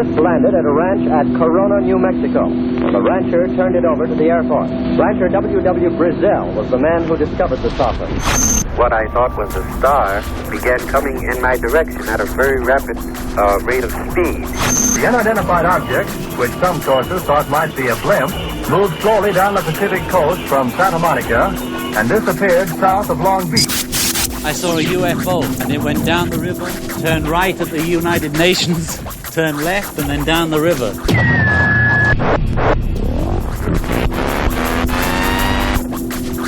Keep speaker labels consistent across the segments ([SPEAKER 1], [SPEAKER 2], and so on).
[SPEAKER 1] This landed at a ranch at Corona, New Mexico. The rancher turned it over to the Air Force. Rancher W.W. Brazil was the man who discovered the saucer.
[SPEAKER 2] What I thought was a star began coming in my direction at a very rapid rate of speed.
[SPEAKER 3] The unidentified object, which some sources thought might be a blimp, moved slowly down the Pacific coast from Santa Monica and disappeared south of Long Beach.
[SPEAKER 4] I saw a UFO, and it went down the river, turned right at the United Nations, turned left, and then down the river.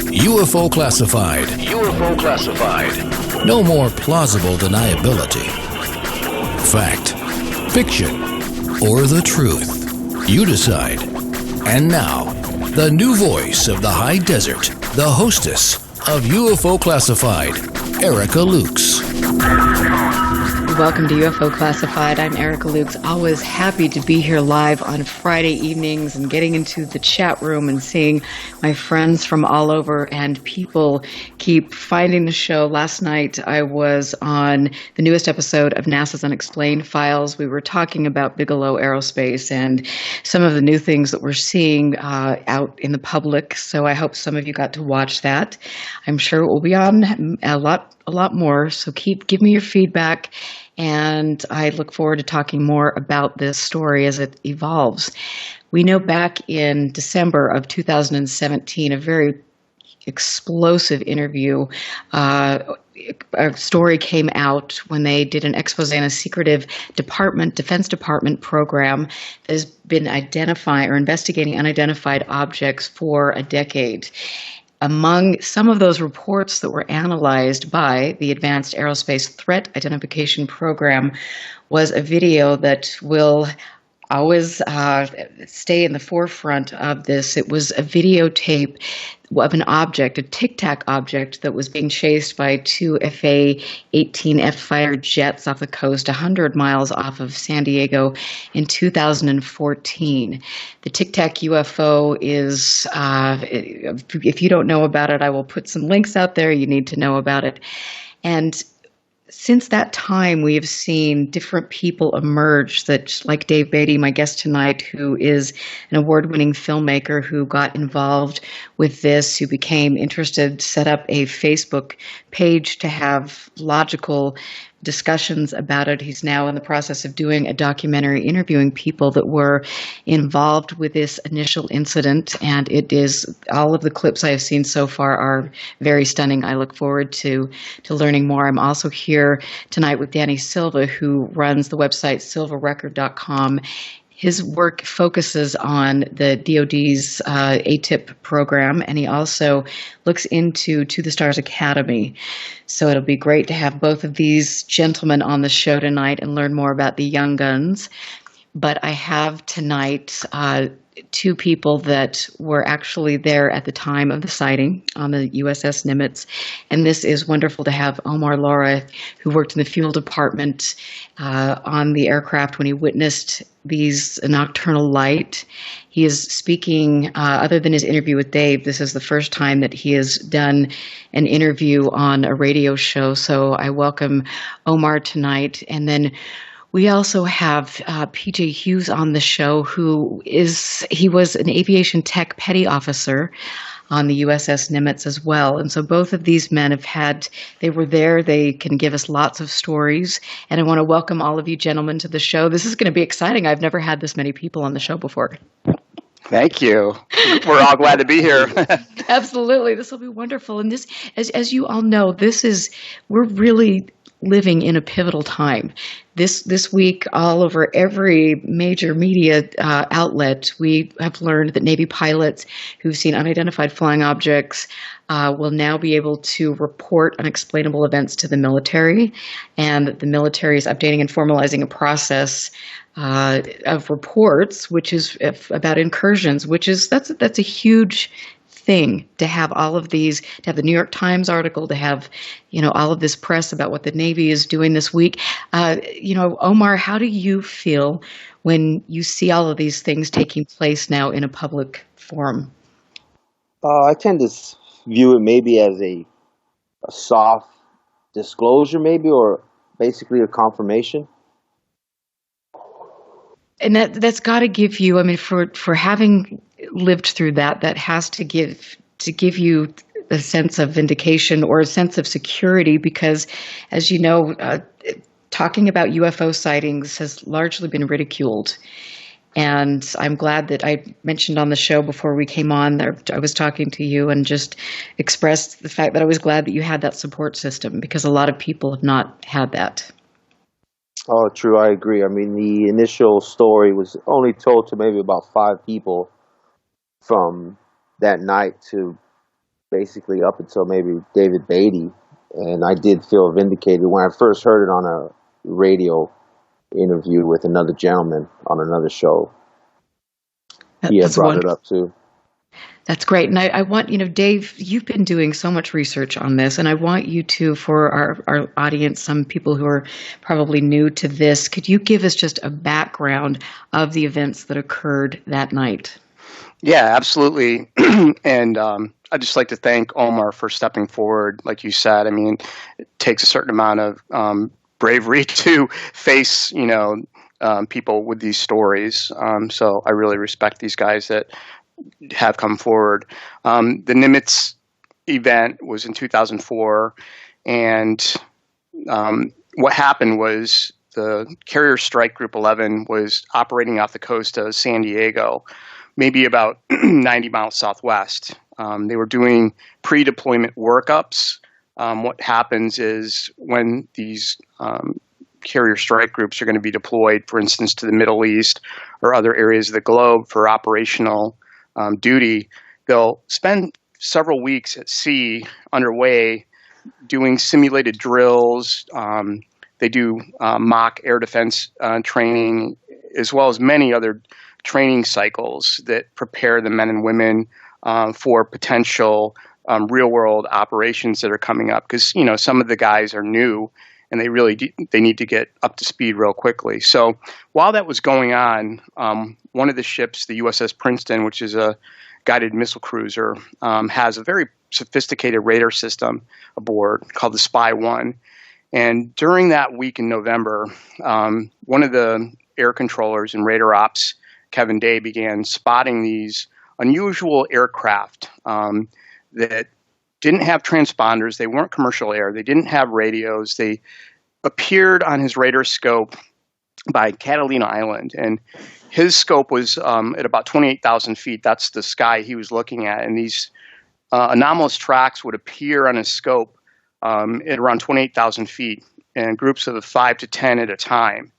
[SPEAKER 5] UFO classified. UFO classified. No more plausible deniability. Fact, fiction, or the truth. You decide. And now, the new voice of the high desert, the hostess of UFO Classified, Erica Lukes.
[SPEAKER 6] Welcome to UFO Classified. I'm Erica Lukes. Always happy to be here live on Friday evenings and getting into the chat room and seeing my friends from all over, and people keep finding the show. Last night I was on the newest episode of NASA's Unexplained Files. We were talking about Bigelow Aerospace and some of the new things that we're seeing out in the public. So I hope some of you got to watch that. I'm sure it will be on a lot more. So give me your feedback. And I look forward to talking more about this story as it evolves. We know back in December of 2017, a very explosive interview, a story came out when they did an expose on a secretive Defense Department program that has been identifying or investigating unidentified objects for a decade. Among some of those reports that were analyzed by the Advanced Aerospace Threat Identification Program was a video that will always stay in the forefront of this. It was a videotape of an object, a Tic Tac object that was being chased by two FA-18F fighter jets off the coast 100 miles off of San Diego in 2014. The Tic Tac UFO is, if you don't know about it, I will put some links out there. You need to know about it. And since that time, we have seen different people emerge that, like Dave Beaty, my guest tonight, who is an award-winning filmmaker who got involved with this, who became interested, set up a Facebook page to have logical discussions about it. He's now in the process of doing a documentary interviewing people that were involved with this initial incident, and it is, all of the clips I have seen so far are very stunning. I look forward to learning more. I'm also here tonight with Danny Silva, who runs the website silvarecord.com. His work focuses on the DoD's ATIP program, and he also looks into To the Stars Academy. So it'll be great to have both of these gentlemen on the show tonight and learn more about the young guns. But I have tonight two people that were actually there at the time of the sighting on the USS Nimitz. And this is wonderful to have Omar Lara, who worked in the fuel department on the aircraft when he witnessed these nocturnal light. He is speaking, other than his interview with Dave, this is the first time that he has done an interview on a radio show. So I welcome Omar tonight. And then we also have Patrick Hughes on the show, he was an aviation tech petty officer on the USS Nimitz as well. And so both of these men they were there, they can give us lots of stories. And I want to welcome all of you gentlemen to the show. This is going to be exciting. I've never had this many people on the show before.
[SPEAKER 7] Thank you. We're all glad to be here.
[SPEAKER 6] Absolutely. This will be wonderful. And this, as you all know, we're really living in a pivotal time. This week, all over every major media outlet, we have learned that Navy pilots who've seen unidentified flying objects will now be able to report unexplainable events to the military, and that the military is updating and formalizing a process of reports, which is about incursions, that's a huge thing to have all of these, to have the New York Times article, to have, all of this press about what the Navy is doing this week. Omar, how do you feel when you see all of these things taking place now in a public forum?
[SPEAKER 8] I tend to view it maybe as a soft disclosure, maybe, or basically a confirmation.
[SPEAKER 6] And that's got to give you, I mean, for having lived through that, that has to give you a sense of vindication or a sense of security, because, as you know, talking about UFO sightings has largely been ridiculed. And I'm glad that I mentioned on the show before we came on, I was talking to you and just expressed the fact that I was glad that you had that support system, because a lot of people have not had that.
[SPEAKER 8] Oh, true. I agree. I mean, the initial story was only told to maybe about 5 people from that night to basically up until maybe David Beaty. And I did feel vindicated when I first heard it on a radio interview with another gentleman on another show. He had brought it up too.
[SPEAKER 6] That's great. And I want, Dave, you've been doing so much research on this, and I want you to, for our audience, some people who are probably new to this, could you give us just a background of the events that occurred that night?
[SPEAKER 7] Yeah, absolutely. And I'd just like to thank Omar for stepping forward. Like you said, I mean, it takes a certain amount of bravery to face, people with these stories. So I really respect these guys that have come forward. The Nimitz event was in 2004, and what happened was the Carrier Strike Group 11 was operating off the coast of San Diego, maybe about 90 miles southwest. They were doing pre-deployment workups. What happens is when these carrier strike groups are going to be deployed, for instance, to the Middle East or other areas of the globe for operational duty, they'll spend several weeks at sea underway doing simulated drills. They do mock air defense training, as well as many other training cycles that prepare the men and women for potential real-world operations that are coming up. Because, some of the guys are new, and they need to get up to speed real quickly. So while that was going on, one of the ships, the USS Princeton, which is a guided missile cruiser, has a very sophisticated radar system aboard called the Spy-1. And during that week in November, one of the air controllers in radar ops, Kevin Day, began spotting these unusual aircraft that didn't have transponders. They weren't commercial air. They didn't have radios. They appeared on his radar scope by Catalina Island, and his scope was at about 28,000 feet. That's the sky he was looking at, and these anomalous tracks would appear on his scope at around 28,000 feet in groups of 5 to 10 at a time.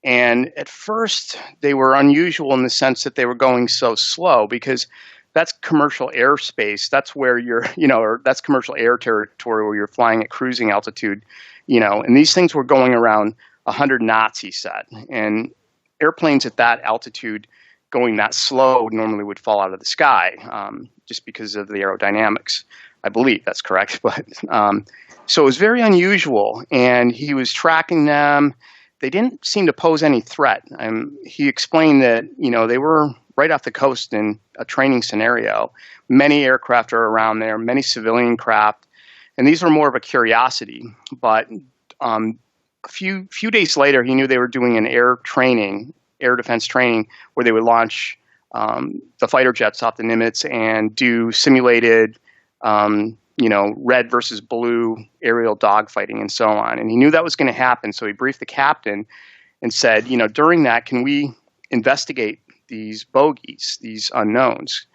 [SPEAKER 7] And at first, they were unusual in the sense that they were going so slow, because that's commercial airspace. That's where you're, or that's commercial air territory where you're flying at cruising altitude, and these things were going around 100 knots, he said. And airplanes at that altitude going that slow normally would fall out of the sky just because of the aerodynamics. I believe that's correct. But so it was very unusual, and he was tracking them. They didn't seem to pose any threat. He explained that, they were right off the coast in a training scenario. Many aircraft are around there, many civilian craft, and these were more of a curiosity. But a few days later, he knew they were doing an air defense training, where they would launch the fighter jets off the Nimitz and do simulated, red versus blue aerial dogfighting and so on. And he knew that was going to happen, so he briefed the captain and said, during that, can we investigate these bogeys, these unknowns?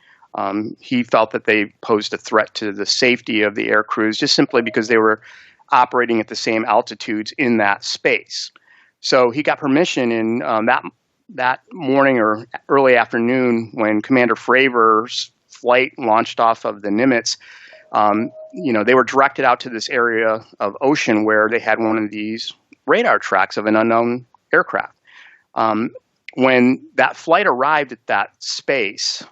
[SPEAKER 7] He felt that they posed a threat to the safety of the air crews, just simply because they were operating at the same altitudes in that space. So he got permission in that morning or early afternoon, when Commander Fravor's flight launched off of the Nimitz. They were directed out to this area of ocean where they had one of these radar tracks of an unknown aircraft. When that flight arrived at that space,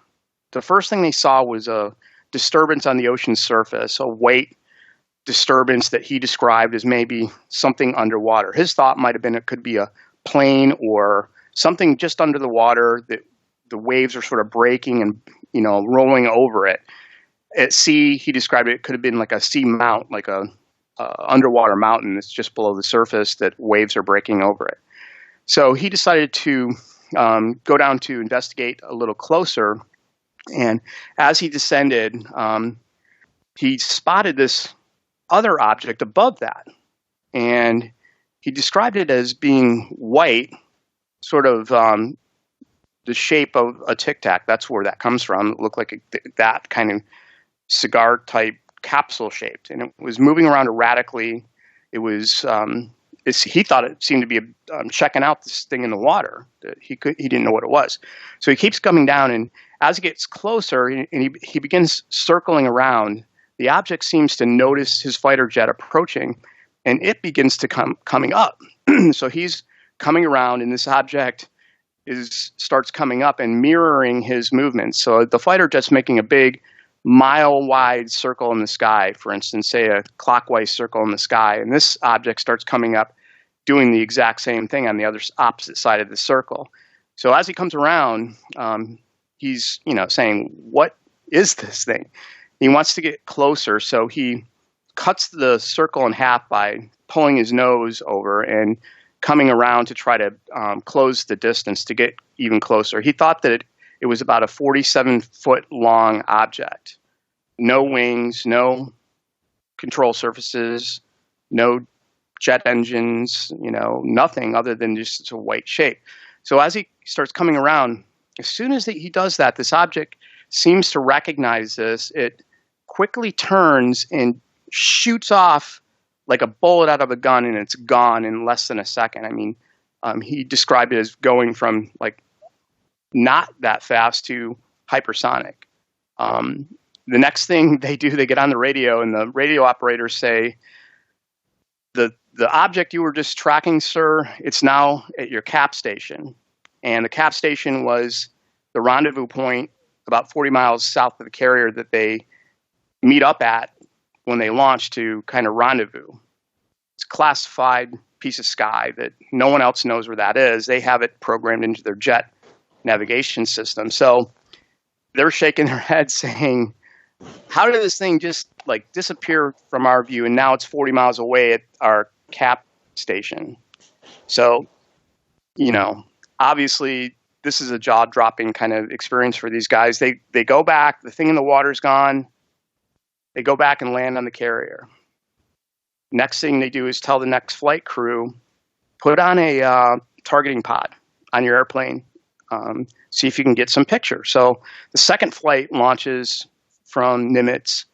[SPEAKER 7] the first thing they saw was a disturbance on the ocean surface, a weight disturbance that he described as maybe something underwater. His thought might have been it could be a plane or something just under the water, that the waves are sort of breaking and, rolling over it. At sea, he described it could have been like a sea mount, like a underwater mountain that's just below the surface that waves are breaking over it. So he decided to go down to investigate a little closer. And as he descended, he spotted this other object above that. And he described it as being white, sort of the shape of a Tic Tac. That's where that comes from. It looked like that kind of cigar-type capsule shaped. And it was moving around erratically. It was... he thought it seemed to be checking out this thing in the water. He didn't know what it was. So he keeps coming down, and as he gets closer and he begins circling around, the object seems to notice his fighter jet approaching, and it begins to coming up. So he's coming around, and this object starts coming up and mirroring his movements. So the fighter jet's making a big mile-wide circle in the sky, for instance, say a clockwise circle in the sky, and this object starts coming up doing the exact same thing on the other opposite side of the circle. So as he comes around, he's saying, what is this thing? He wants to get closer, so he cuts the circle in half by pulling his nose over and coming around to try to close the distance to get even closer. He thought that it was about a 47-foot long object. No wings, no control surfaces, no jet engines, nothing other than just a white shape. So as he starts coming around, as soon as he does that, this object seems to recognize this. It quickly turns and shoots off like a bullet out of a gun, and it's gone in less than a second. I mean, he described it as going from like not that fast to hypersonic. The next thing they do, they get on the radio, and the radio operators say, the object you were just tracking, sir, it's now at your cap station. And the cap station was the rendezvous point about 40 miles south of the carrier that they meet up at when they launch to kind of rendezvous. It's a classified piece of sky that no one else knows where that is. They have it programmed into their jet navigation system. So they're shaking their heads saying, how did this thing just like disappear from our view, and now it's 40 miles away at our cap station? So, obviously this is a jaw-dropping kind of experience for these guys. They go back, the thing in the water's gone, they go back and land on the carrier. Next thing they do is tell the next flight crew, put on a targeting pod on your airplane, see if you can get some pictures. So the second flight launches from Nimitz,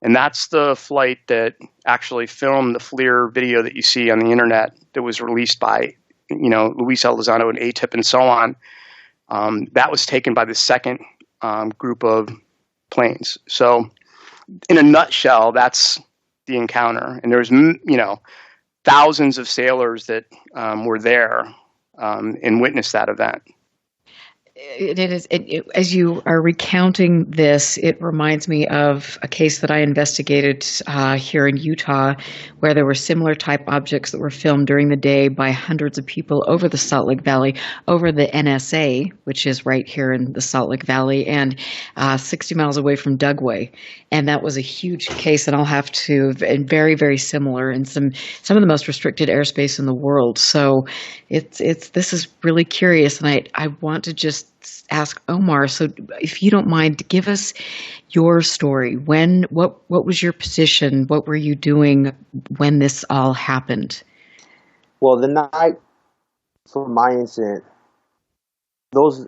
[SPEAKER 7] and that's the flight that actually filmed the FLIR video that you see on the internet that was released by, Luis Elizondo and ATIP and so on. That was taken by the second group of planes. So in a nutshell, that's the encounter. And there's, thousands of sailors that were there and witnessed that event.
[SPEAKER 6] As you are recounting this, it reminds me of a case that I investigated here in Utah, where there were similar type objects that were filmed during the day by hundreds of people over the Salt Lake Valley, over the NSA, which is right here in the Salt Lake Valley, and 60 miles away from Dugway. And that was a huge case, and and very, very similar in some of the most restricted airspace in the world. So this is really curious, and I want to just ask Omar, so if you don't mind, give us your story. What was your position? What were you doing when this all happened?
[SPEAKER 8] Well, the night for my incident, those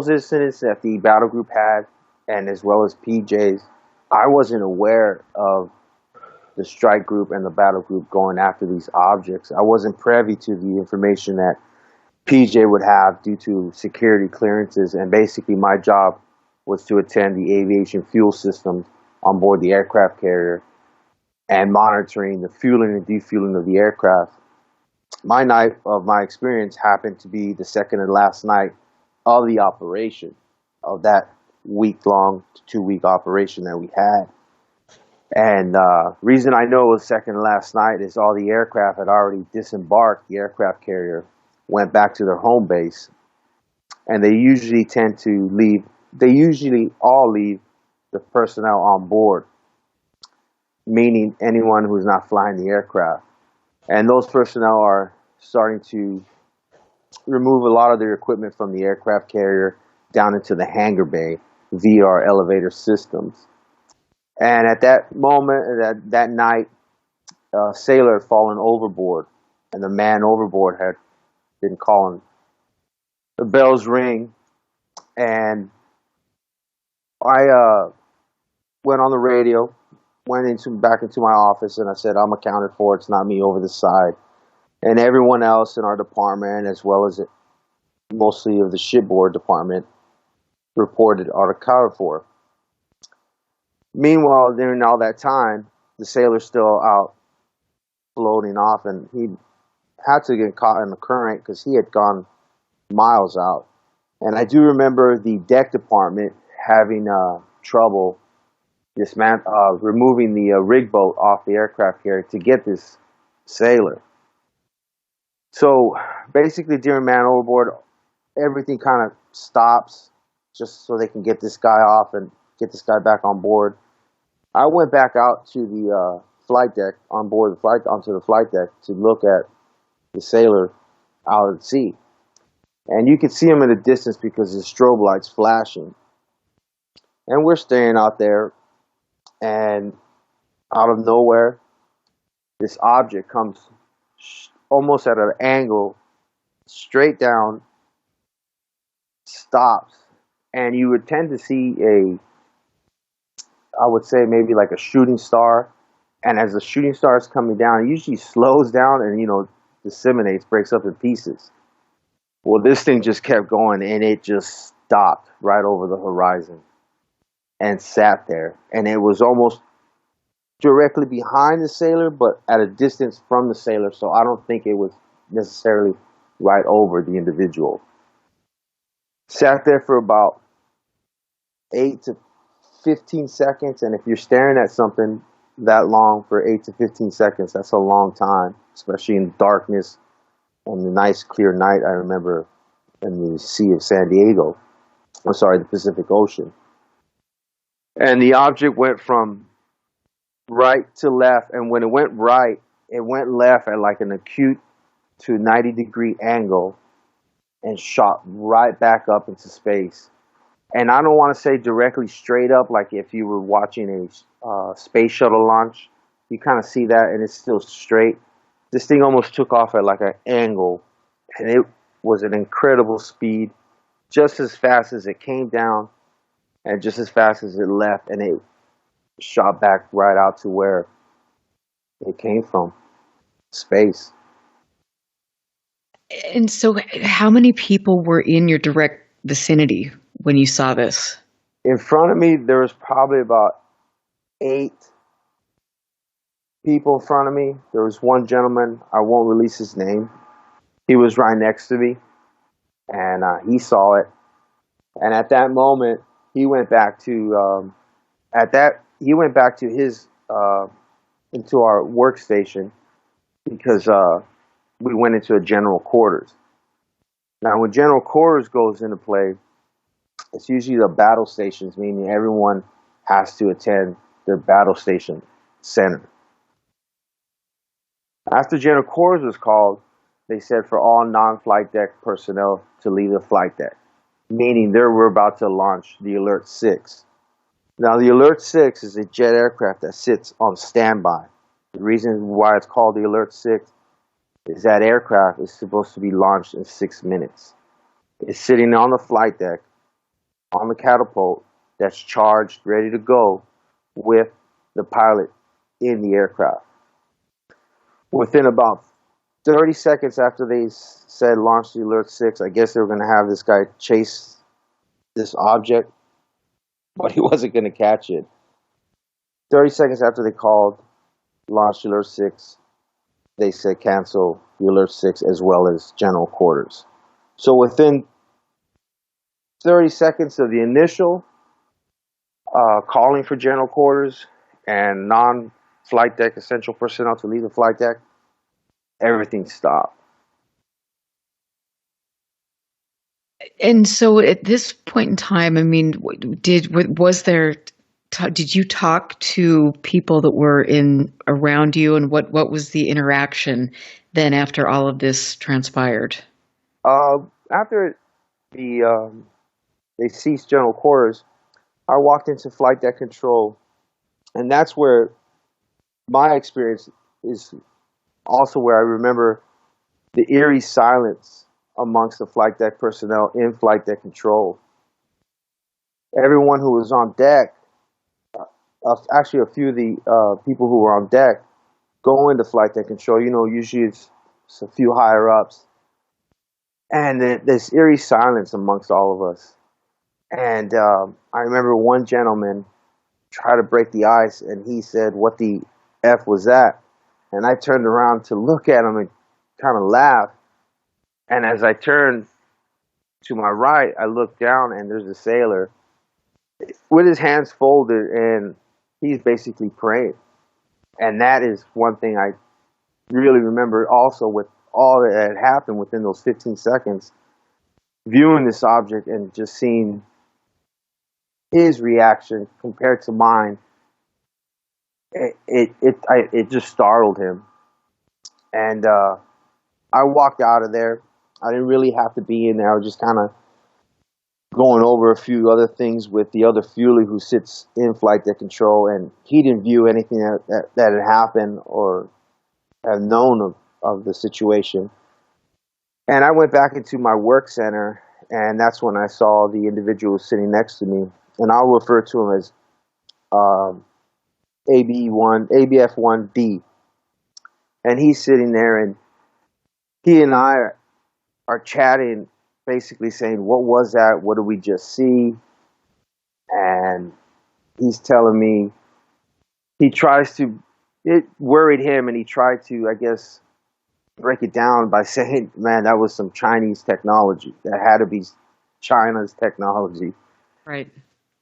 [SPEAKER 8] incidents that the battle group had, and as well as PJ's, I wasn't aware of the strike group and the battle group going after these objects. I wasn't privy to the information that PJ would have due to security clearances, and basically my job was to attend the aviation fuel systems on board the aircraft carrier and monitoring the fueling and defueling of the aircraft. My night of my experience happened to be the second and last night of the operation, of that week-long to 2-week operation that we had. And reason I know it was second and last night is all the aircraft had already disembarked. The aircraft carrier went back to their home base, and they usually all leave the personnel on board, meaning anyone who's not flying the aircraft. And those personnel are starting to remove a lot of their equipment from the aircraft carrier down into the hangar bay via our elevator systems. And at that moment, that night, a sailor had fallen overboard, and the man overboard had been calling. The bells ring, and I went on the radio, went back into my office, and I said, I'm accounted for. It's not me over the side. And everyone else in our department, as well as mostly of the shipboard department, reported are accounted for. Meanwhile, during all that time, the sailor's still out floating off, and he had to get caught in the current because he had gone miles out. And I do remember the deck department having trouble removing the rig boat off the aircraft carrier to get this sailor. So basically, during man overboard, everything kind of stops just so they can get this guy off and get this guy back on board. I went back out to the flight deck, onto the flight deck to look at the sailor out at sea. And you could see him at a distance because his strobe light's flashing. And we're staying out there, and out of nowhere, this object comes almost at an angle, straight down, stops, and you would tend to see I would say maybe like a shooting star, and as the shooting star is coming down, it usually slows down and, disseminates, breaks up in pieces. Well, this thing just kept going, and it just stopped right over the horizon and sat there, and it was almost directly behind the sailor, but at a distance from the sailor, so I don't think it was necessarily right over the individual. Sat there for about 8 to 15 seconds, and if you're staring at something that long for 8 to 15 seconds, that's a long time, especially in darkness and the nice clear night I remember in the Sea of San Diego. The Pacific Ocean. And the object went from right to left, and when it went right, it went left at like an acute to 90-degree angle and shot right back up into space. And I don't want to say directly straight up, like if you were watching a space shuttle launch, you kind of see that and it's still straight. This thing almost took off at like an angle, and it was an incredible speed, just as fast as it came down and just as fast as it left, and it shot back right out to where it came from, space.
[SPEAKER 6] And so how many people were in your direct vicinity when you saw this?
[SPEAKER 8] In front of me, there was probably about 8 people in front of me. There was one gentleman, I won't release his name. He was right next to me, and he saw it. And at that moment, he went back to his into our workstation because we went into a general quarters. Now, when general quarters goes into play, it's usually the battle stations, meaning everyone has to attend their battle station center. After general quarters was called, they said for all non-flight deck personnel to leave the flight deck, meaning they were about to launch the Alert 6. Now, the Alert 6 is a jet aircraft that sits on standby. The reason why it's called the Alert 6 is that aircraft is supposed to be launched in 6 minutes. It's sitting on the flight deck, on the catapult, that's charged, ready to go, with the pilot in the aircraft. Within about 30 seconds after they said launch the Alert 6, I guess they were going to have this guy chase this object, but he wasn't going to catch it. 30 seconds after they called launch the Alert 6, they said cancel the Alert 6 as well as general quarters. So within 30 seconds of the initial calling for general quarters and non-flight deck essential personnel to leave the flight deck, everything stopped.
[SPEAKER 6] And so at this point in time, I mean, did you talk to people that were around you, and what was the interaction then after all of this transpired?
[SPEAKER 8] After they ceased general quarters, I walked into flight deck control, and that's where my experience is also where I remember the eerie silence amongst the flight deck personnel in flight deck control. Everyone who was on deck, actually a few of the people who were on deck, go into flight deck control. Usually it's a few higher ups. And this eerie silence amongst all of us. And I remember one gentleman tried to break the ice, and he said, "What the F was that?" And I turned around to look at him and kind of laugh. And as I turned to my right, I looked down, and there's a sailor with his hands folded, and he's basically praying. And that is one thing I really remember also with all that had happened within those 15 seconds, viewing this object and just seeing his reaction compared to mine. It just startled him. And I walked out of there. I didn't really have to be in there. I was just kind of going over a few other things with the other fuelie who sits in flight deck control, and he didn't view anything that had happened or have known of the situation. And I went back into my work center, and that's when I saw the individual sitting next to me, and I'll refer to him as ABF1D. And he's sitting there, and he and I are chatting, basically saying, "What was that? What did we just see?" And he's telling me it worried him, and he tried to, I guess, break it down by saying, "Man, that was some Chinese technology. That had to be China's technology."
[SPEAKER 6] Right.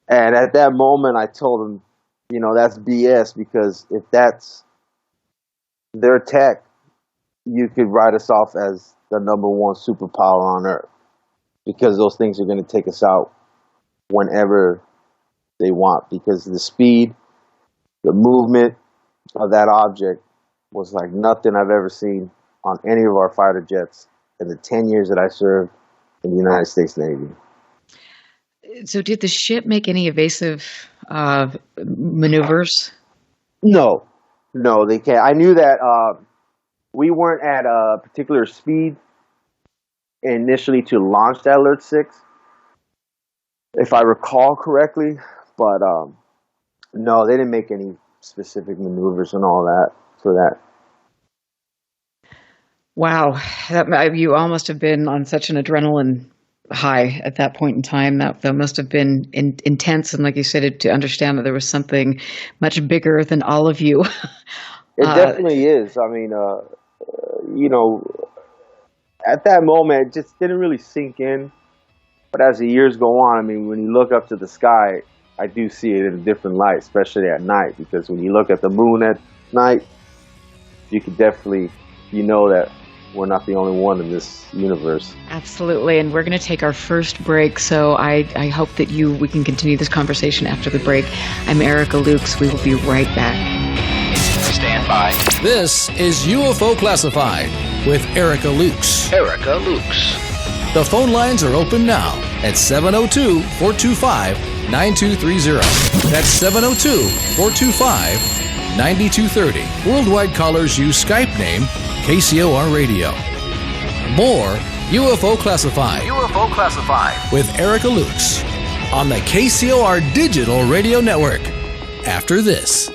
[SPEAKER 8] And at that moment, I told him, that's BS, because if that's their tech, you could write us off as the number one superpower on Earth, because those things are going to take us out whenever they want, because the speed, the movement of that object was like nothing I've ever seen on any of our fighter jets in the 10 years that I served in the United States Navy.
[SPEAKER 6] So did the ship make any evasive maneuvers?
[SPEAKER 8] No, they can't. I knew that we weren't at a particular speed initially to launch that Alert 6, if I recall correctly, but no, they didn't make any specific maneuvers and all that for that.
[SPEAKER 6] Wow, you all must have been on such an adrenaline high at that point in time. That must have been intense, and like you said, to understand that there was something much bigger than all of you.
[SPEAKER 8] It definitely is. I mean, at that moment, it just didn't really sink in. But as the years go on, I mean, when you look up to the sky, I do see it in a different light, especially at night. Because when you look at the moon at night, you can definitely, that we're not the only one in this universe.
[SPEAKER 6] Absolutely. And we're going to take our first break. So I hope that we can continue this conversation after the break. I'm Erica Lukes. We will be right back.
[SPEAKER 5] Stand by. This is UFO Classified with Erica Lukes.
[SPEAKER 9] Erica Lukes.
[SPEAKER 5] The phone lines are open now at 702-425-9230. That's 702-425-9230. Worldwide callers use Skype name KCOR Radio. More UFO Classified.
[SPEAKER 9] UFO Classified
[SPEAKER 5] with Erica Lukes on the KCOR Digital Radio Network. After this.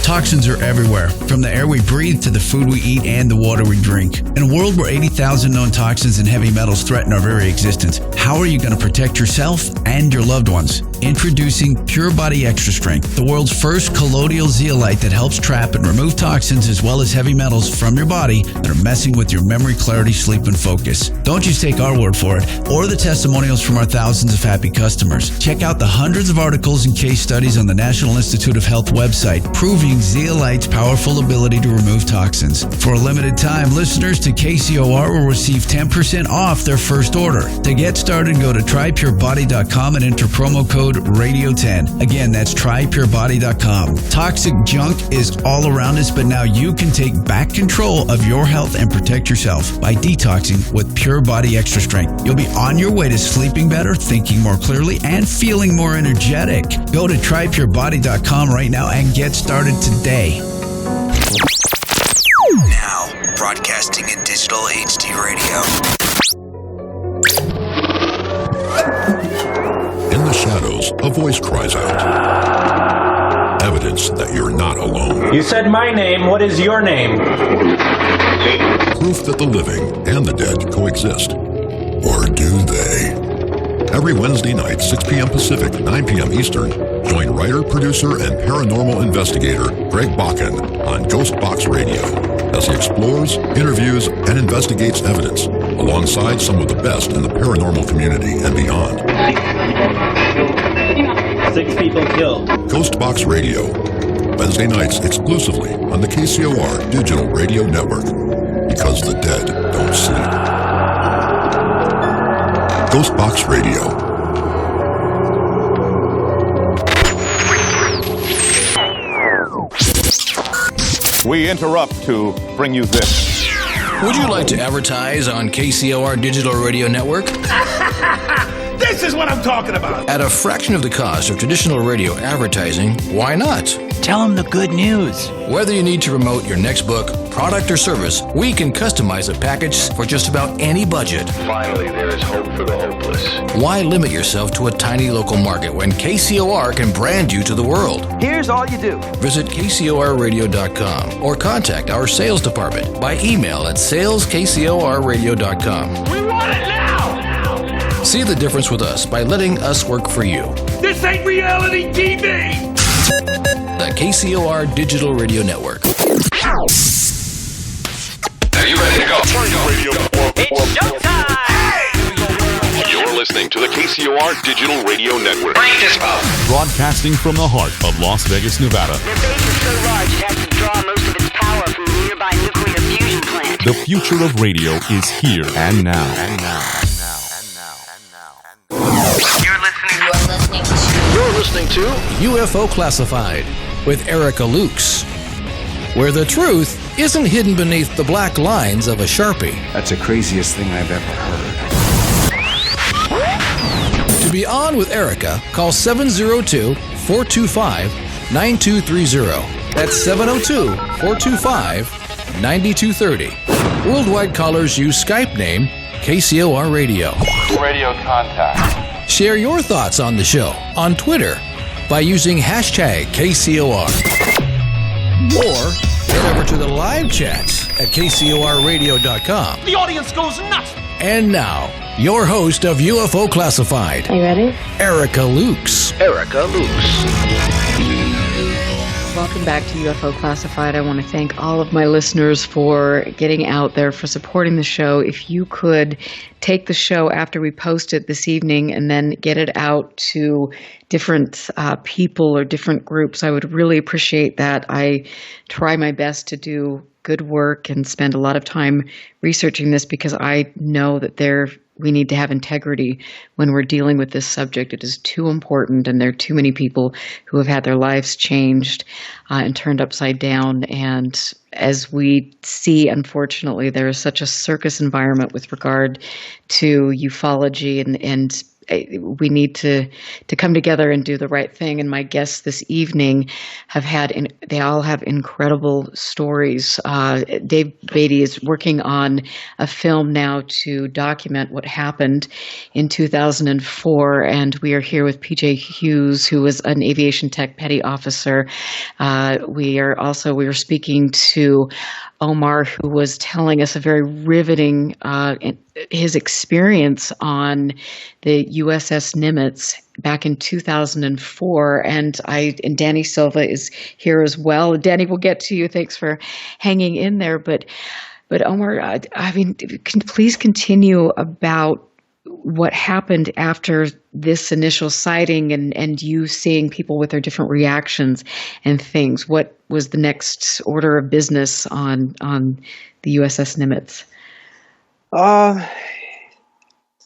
[SPEAKER 10] Toxins are everywhere, from the air we breathe to the food we eat and the water we drink. In a world where 80,000 known toxins and heavy metals threaten our very existence, how are you going to protect yourself and your loved ones? Introducing Pure Body Extra Strength, the world's first colloidal zeolite that helps trap and remove toxins as well as heavy metals from your body that are messing with your memory, clarity, sleep, and focus. Don't just take our word for it or the testimonials from our thousands of happy customers. Check out the hundreds of articles and case studies on the National Institute of Health website proving zeolite's powerful ability to remove toxins. For a limited time, listeners to KCOR will receive 10% off their first order. To get started, go to trypurebody.com and enter promo code code RADIO10. Again, that's trypurebody.com. Toxic junk is all around us, but now you can take back control of your health and protect yourself by detoxing with Pure Body Extra Strength. You'll be on your way to sleeping better, thinking more clearly, and feeling more energetic. Go to trypurebody.com right now and get started today.
[SPEAKER 11] Now, broadcasting in digital HD radio.
[SPEAKER 12] In the shadows, a voice cries out. Evidence that you're not alone.
[SPEAKER 13] You said my name. What is your name?
[SPEAKER 12] Proof that the living and the dead coexist. Or do they? Every Wednesday night, 6 p.m. Pacific, 9 p.m. Eastern, join writer, producer, and paranormal investigator Greg Bakken on Ghost Box Radio as he explores, interviews, and investigates evidence alongside some of the best in the paranormal community and beyond.
[SPEAKER 13] 6 people killed.
[SPEAKER 12] Ghost Box Radio, Wednesday nights exclusively on the KCOR Digital Radio Network, because the dead don't sleep. Ghost Box Radio.
[SPEAKER 14] We interrupt to bring you this.
[SPEAKER 5] Would you like to advertise on KCOR Digital Radio Network?
[SPEAKER 14] This is what I'm talking about.
[SPEAKER 5] At a fraction of the cost of traditional radio advertising, why not?
[SPEAKER 15] Tell them the good news.
[SPEAKER 5] Whether you need to promote your next book, product, or service, we can customize a package for just about any budget.
[SPEAKER 9] Finally, there is hope for the hopeless.
[SPEAKER 5] Why limit yourself to a tiny local market when KCOR can brand you to the world?
[SPEAKER 15] Here's all you do.
[SPEAKER 5] Visit KCORradio.com or contact our sales department by email at saleskcorradio.com.
[SPEAKER 14] We want it now!
[SPEAKER 5] See the difference with us by letting us work for you.
[SPEAKER 14] This ain't reality TV!
[SPEAKER 5] The KCOR Digital Radio Network.
[SPEAKER 9] Are you ready to go?
[SPEAKER 14] Turn your radio.
[SPEAKER 15] It's showtime!
[SPEAKER 12] You're listening to the KCOR Digital Radio Network.
[SPEAKER 9] Break this up.
[SPEAKER 16] Broadcasting from the heart of Las Vegas, Nevada.
[SPEAKER 17] Their base is so large it has to draw most of its power from the nearby nuclear fusion plant.
[SPEAKER 16] The future of radio is here and now.
[SPEAKER 9] You're listening to
[SPEAKER 5] UFO Classified with Erica Lukes, where the truth isn't hidden beneath the black lines of a Sharpie.
[SPEAKER 18] That's the craziest thing I've ever heard.
[SPEAKER 5] To be on with Erica, call 702-425-9230. That's 702-425-9230. Worldwide callers use Skype name KCOR Radio.
[SPEAKER 19] Radio contact.
[SPEAKER 5] Share your thoughts on the show on Twitter by using hashtag KCOR. Or head over to the live chats at KCORradio.com.
[SPEAKER 14] The audience goes nuts!
[SPEAKER 5] And now, your host of UFO Classified.
[SPEAKER 20] Are you ready?
[SPEAKER 5] Erica Lukes.
[SPEAKER 9] Erica Lukes.
[SPEAKER 6] Welcome back to UFO Classified. I want to thank all of my listeners for getting out there, for supporting the show. If you could take the show after we post it this evening and then get it out to different people or different groups, I would really appreciate that. I try my best to do good work and spend a lot of time researching this because I know that we need to have integrity when we're dealing with this subject. It is too important, and there are too many people who have had their lives changed and turned upside down. And as we see, unfortunately, there is such a circus environment with regard to ufology, and we need to come together and do the right thing. And my guests this evening they all have incredible stories. Dave Beaty is working on a film now to document what happened in 2004. And we are here with Patrick Hughes, who was an aviation tech petty officer. We are speaking to Omar, who was telling us a very riveting his experience on the USS Nimitz back in 2004, and Danny Silva is here as well. Danny, we'll get to you. Thanks for hanging in there. But Omar, please continue about what happened after this initial sighting and you seeing people with their different reactions and things. What was the next order of business on the USS Nimitz?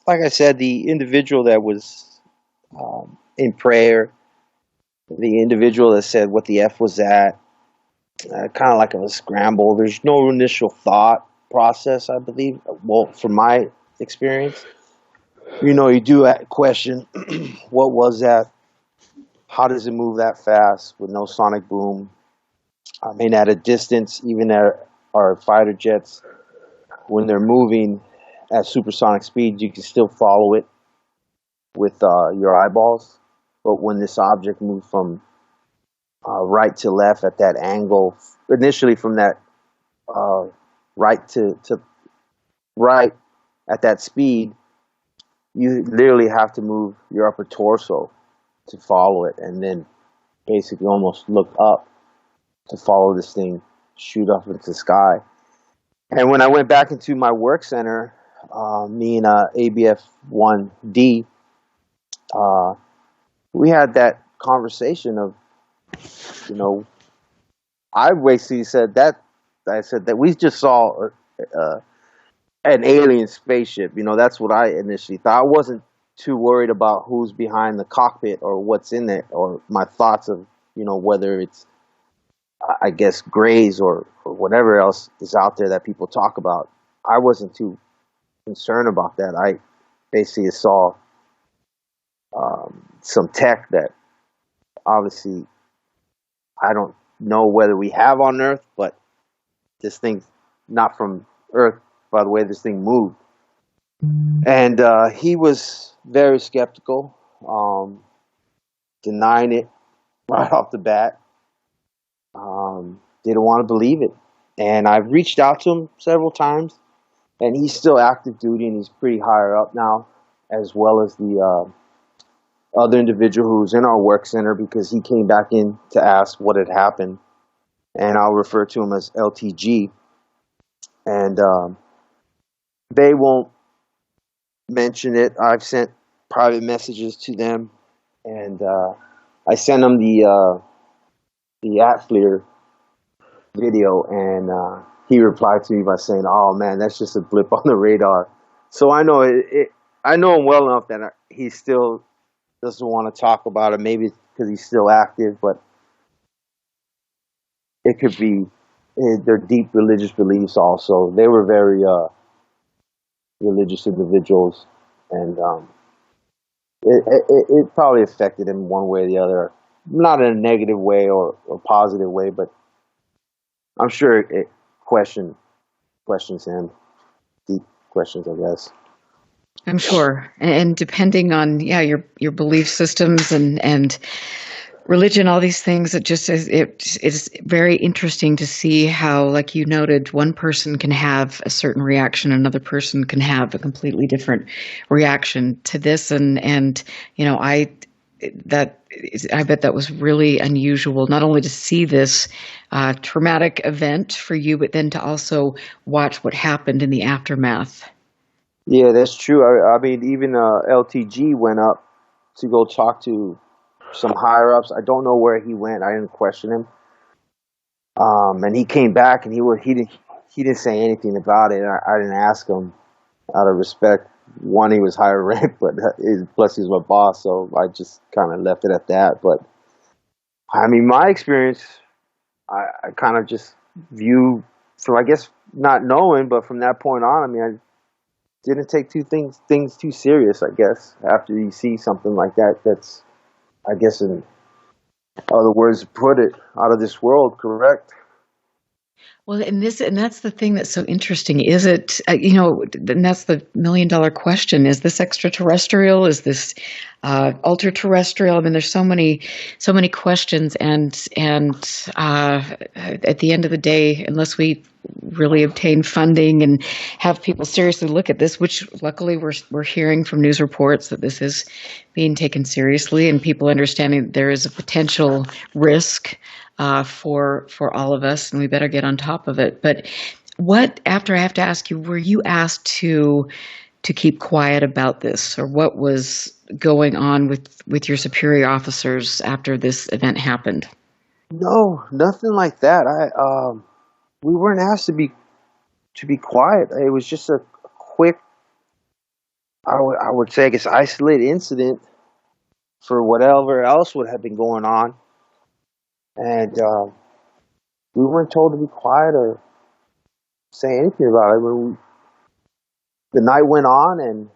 [SPEAKER 8] Like I said, the individual that was in prayer. The individual that said what the F was that, kind of like a scramble. There's no initial thought process, I believe. Well, from my experience, you do question, what was that? How does it move that fast with no sonic boom? I mean, at a distance, even at our fighter jets, when they're moving at supersonic speed, you can still follow it with your eyeballs. But when this object moved from right to left at that angle, initially from that right to right at that speed, you literally have to move your upper torso to follow it, and then basically almost look up to follow this thing shoot up into the sky. And when I went back into my work center, me and ABF-1D, we had that conversation of, I basically said that we just saw an alien spaceship. That's what I initially thought. I wasn't too worried about who's behind the cockpit or what's in it, or my thoughts of, whether it's, I guess, grays or whatever else is out there that people talk about. I wasn't too concerned about that. I basically saw some tech that obviously I don't know whether we have on Earth, but this thing's not from Earth by the way this thing moved. And he was very skeptical, denying it right off the bat. Didn't want to believe it. And I've reached out to him several times, and he's still active duty, and he's pretty higher up now, as well as the other individual who's in our work center, because he came back in to ask what had happened. And I'll refer to him as LTG. And they won't mention it. I've sent private messages to them, and I sent them the Atfleer video, and he replied to me by saying, "Oh man, that's just a blip on the radar." So I know I know him well enough that he still doesn't want to talk about it. Maybe because he's still active, but it could be their deep religious beliefs. Also, they were very religious individuals, and it probably affected him one way or the other. Not in a negative way or positive way, but I'm sure it questions him. Deep questions, I guess.
[SPEAKER 6] I'm sure. And depending on, your belief systems and religion, all these things, it's very interesting to see how, like you noted, one person can have a certain reaction, another person can have a completely different reaction to this. And I bet that was really unusual, not only to see this traumatic event for you, but then to also watch what happened in the aftermath.
[SPEAKER 8] Yeah, that's true. I mean, even LTG went up to go talk to some higher ups. I don't know where he went. I didn't question him. And he came back, and he didn't say anything about it. I didn't ask him out of respect. One, he was higher rank, but plus he's my boss, so I just kind of left it at that. But I mean, my experience, I kind of just view from, I guess, not knowing, but from that point on, I mean, I didn't take things too serious, I guess, after you see something like that. That's, I guess, in other words to put it, out of this world, correct?
[SPEAKER 6] Well, and that's the thing that's so interesting. Is it, and that's the $1 million question. Is this extraterrestrial? Is this ultra-terrestrial? I mean, there's so many questions, and at the end of the day, unless we really obtain funding and have people seriously look at this, which luckily we're hearing from news reports that this is being taken seriously, and people understanding that there is a potential risk for all of us, and we better get on top of it. But after I have to ask you, were you asked to keep quiet about this, or what was going on with your superior officers after this event happened?
[SPEAKER 8] No, nothing like that. We weren't asked to be quiet. It was just a quick, I would say, I guess, isolated incident for whatever else would have been going on. And we weren't told to be quiet or say anything about it. The night went on, and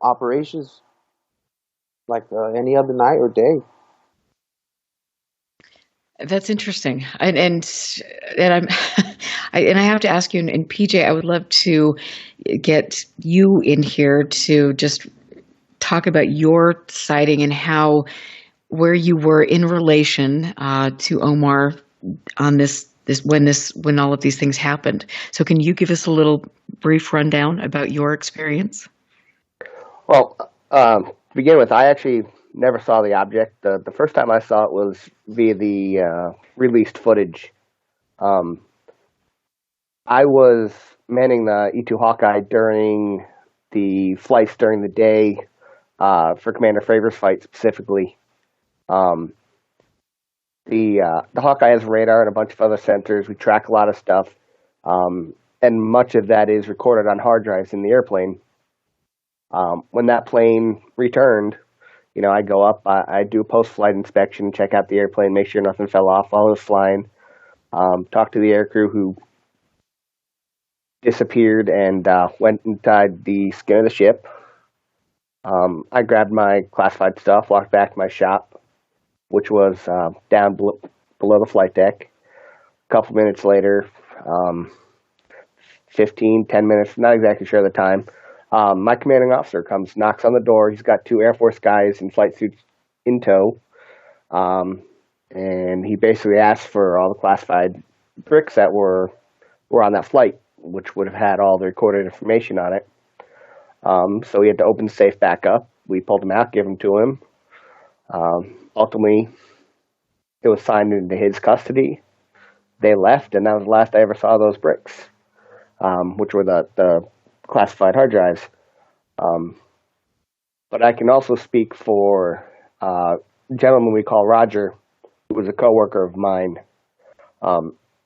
[SPEAKER 8] operations like any other night or day.
[SPEAKER 6] That's interesting, and I'm, I have to ask you, and PJ, I would love to get you in here to just talk about your sighting and where you were in relation to Omar on this when all of these things happened. So, can you give us a little brief rundown about your experience?
[SPEAKER 20] Well, to begin with, I actually never saw the object. The first time I saw it was via the released footage. I was manning the E-2 Hawkeye during the flights during the day for Commander Fravors' fight specifically. The Hawkeye has radar and a bunch of other sensors. We track a lot of stuff, and much of that is recorded on hard drives in the airplane. When that plane returned, I go up, I do a post-flight inspection, check out the airplane, make sure nothing fell off while it was flying, talk to the aircrew who disappeared and went inside the skin of the ship. I grabbed my classified stuff, walked back to my shop, which was down below the flight deck. A couple minutes later, 10 minutes, not exactly sure of the time, my commanding officer comes, knocks on the door. He's got 2 Air Force guys in flight suits in tow. And he basically asked for all the classified bricks that were on that flight, which would have had all the recorded information on it. So he had to open the safe back up. We pulled them out, gave them to him. Ultimately, it was signed into his custody. They left, and that was the last I ever saw those bricks, which were the classified hard drives. But I can also speak for a gentleman we call Roger, who was a coworker of mine.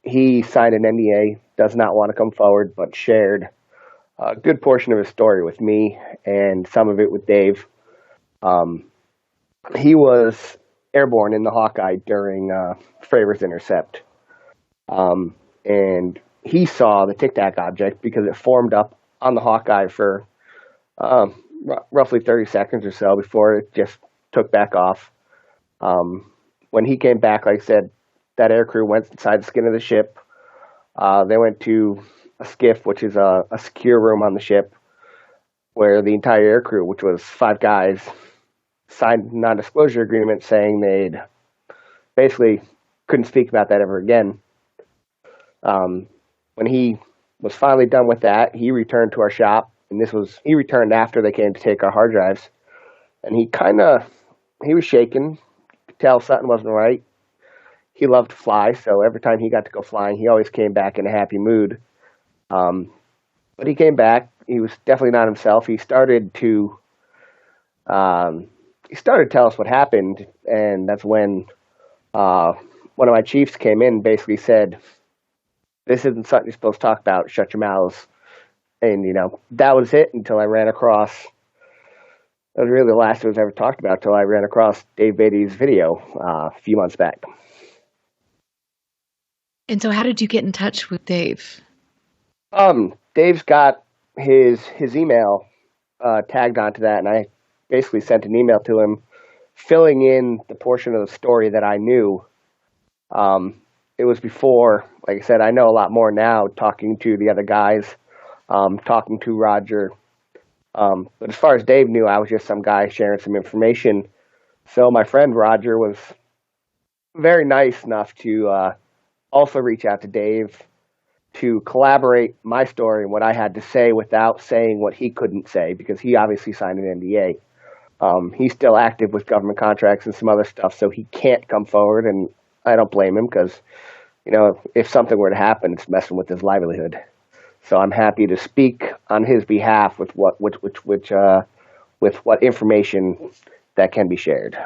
[SPEAKER 20] He signed an NDA, does not want to come forward, but shared a good portion of his story with me and some of it with Dave. He was airborne in the Hawkeye during Fravors intercept. And he saw the Tic Tac object because it formed up on the Hawkeye for roughly 30 seconds or so before it just took back off. When he came back, like I said, that aircrew went inside the skin of the ship. They went to a skiff, which is a secure room on the ship, where the entire aircrew, which was 5 guys, signed a non-disclosure agreement saying they'd basically couldn't speak about that ever again. When he was finally done with that, he returned to our shop, and he returned after they came to take our hard drives, and he was shaken. You could tell something wasn't right. He loved to fly, so every time he got to go flying, he always came back in a happy mood. But he came back. He was definitely not himself. He started to tell us what happened, and that's when one of my chiefs came in and basically said, "This isn't something you're supposed to talk about. Shut your mouths." And, that was it until I ran across, that was really the last it was ever talked about until I ran across Dave Beaty's video a few months back.
[SPEAKER 6] And so how did you get in touch with Dave?
[SPEAKER 20] Dave's got his email tagged onto that, and I basically sent an email to him filling in the portion of the story that I knew. It was before, like I said, I know a lot more now talking to the other guys, talking to Roger. But as far as Dave knew, I was just some guy sharing some information. So my friend Roger was very nice enough to also reach out to Dave to collaborate my story and what I had to say without saying what he couldn't say, because he obviously signed an NDA. He's still active with government contracts and some other stuff, so he can't come forward, and I don't blame him because, if something were to happen, it's messing with his livelihood. So I'm happy to speak on his behalf with what information that can be shared.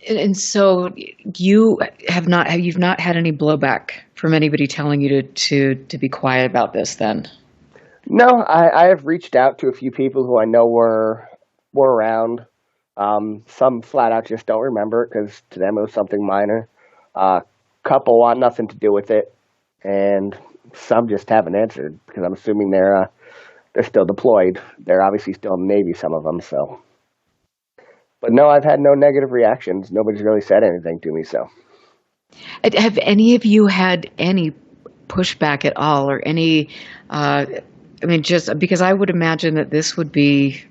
[SPEAKER 6] And so you've not had any blowback from anybody telling you to be quiet about this then?
[SPEAKER 20] No, I have reached out to a few people who I know were around. Some flat out just don't remember it because to them it was something minor. Couple want nothing to do with it, and some just haven't answered because I'm assuming they're still deployed. They're obviously still in the Navy, some of them. So, but no, I've had no negative reactions. Nobody's really said anything to me. So,
[SPEAKER 6] have any of you had any pushback at all, or any? Just because I would imagine that this would be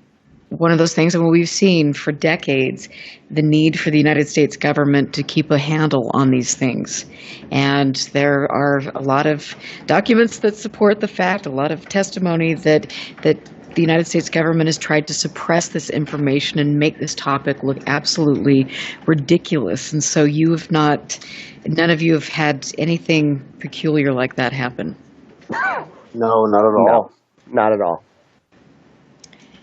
[SPEAKER 6] one of those things. I mean, we've seen for decades the need for the United States government to keep a handle on these things. And there are a lot of documents that support the fact, a lot of testimony that the United States government has tried to suppress this information and make this topic look absolutely ridiculous. And so none of you have had anything peculiar like that happen.
[SPEAKER 8] No, not at all.
[SPEAKER 20] No, not at all.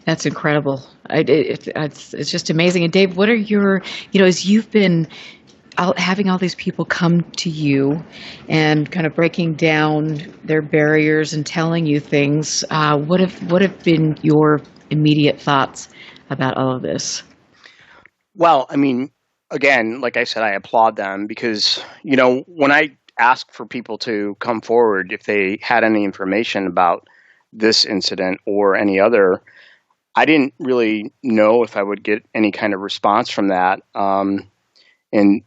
[SPEAKER 6] That's incredible. It's just amazing. And Dave, what are your, as you've been having all these people come to you and kind of breaking down their barriers and telling you things, what have been your immediate thoughts about all of this?
[SPEAKER 7] Well, I mean, again, like I said, I applaud them because, when I ask for people to come forward if they had any information about this incident or any other, I didn't really know if I would get any kind of response from that. And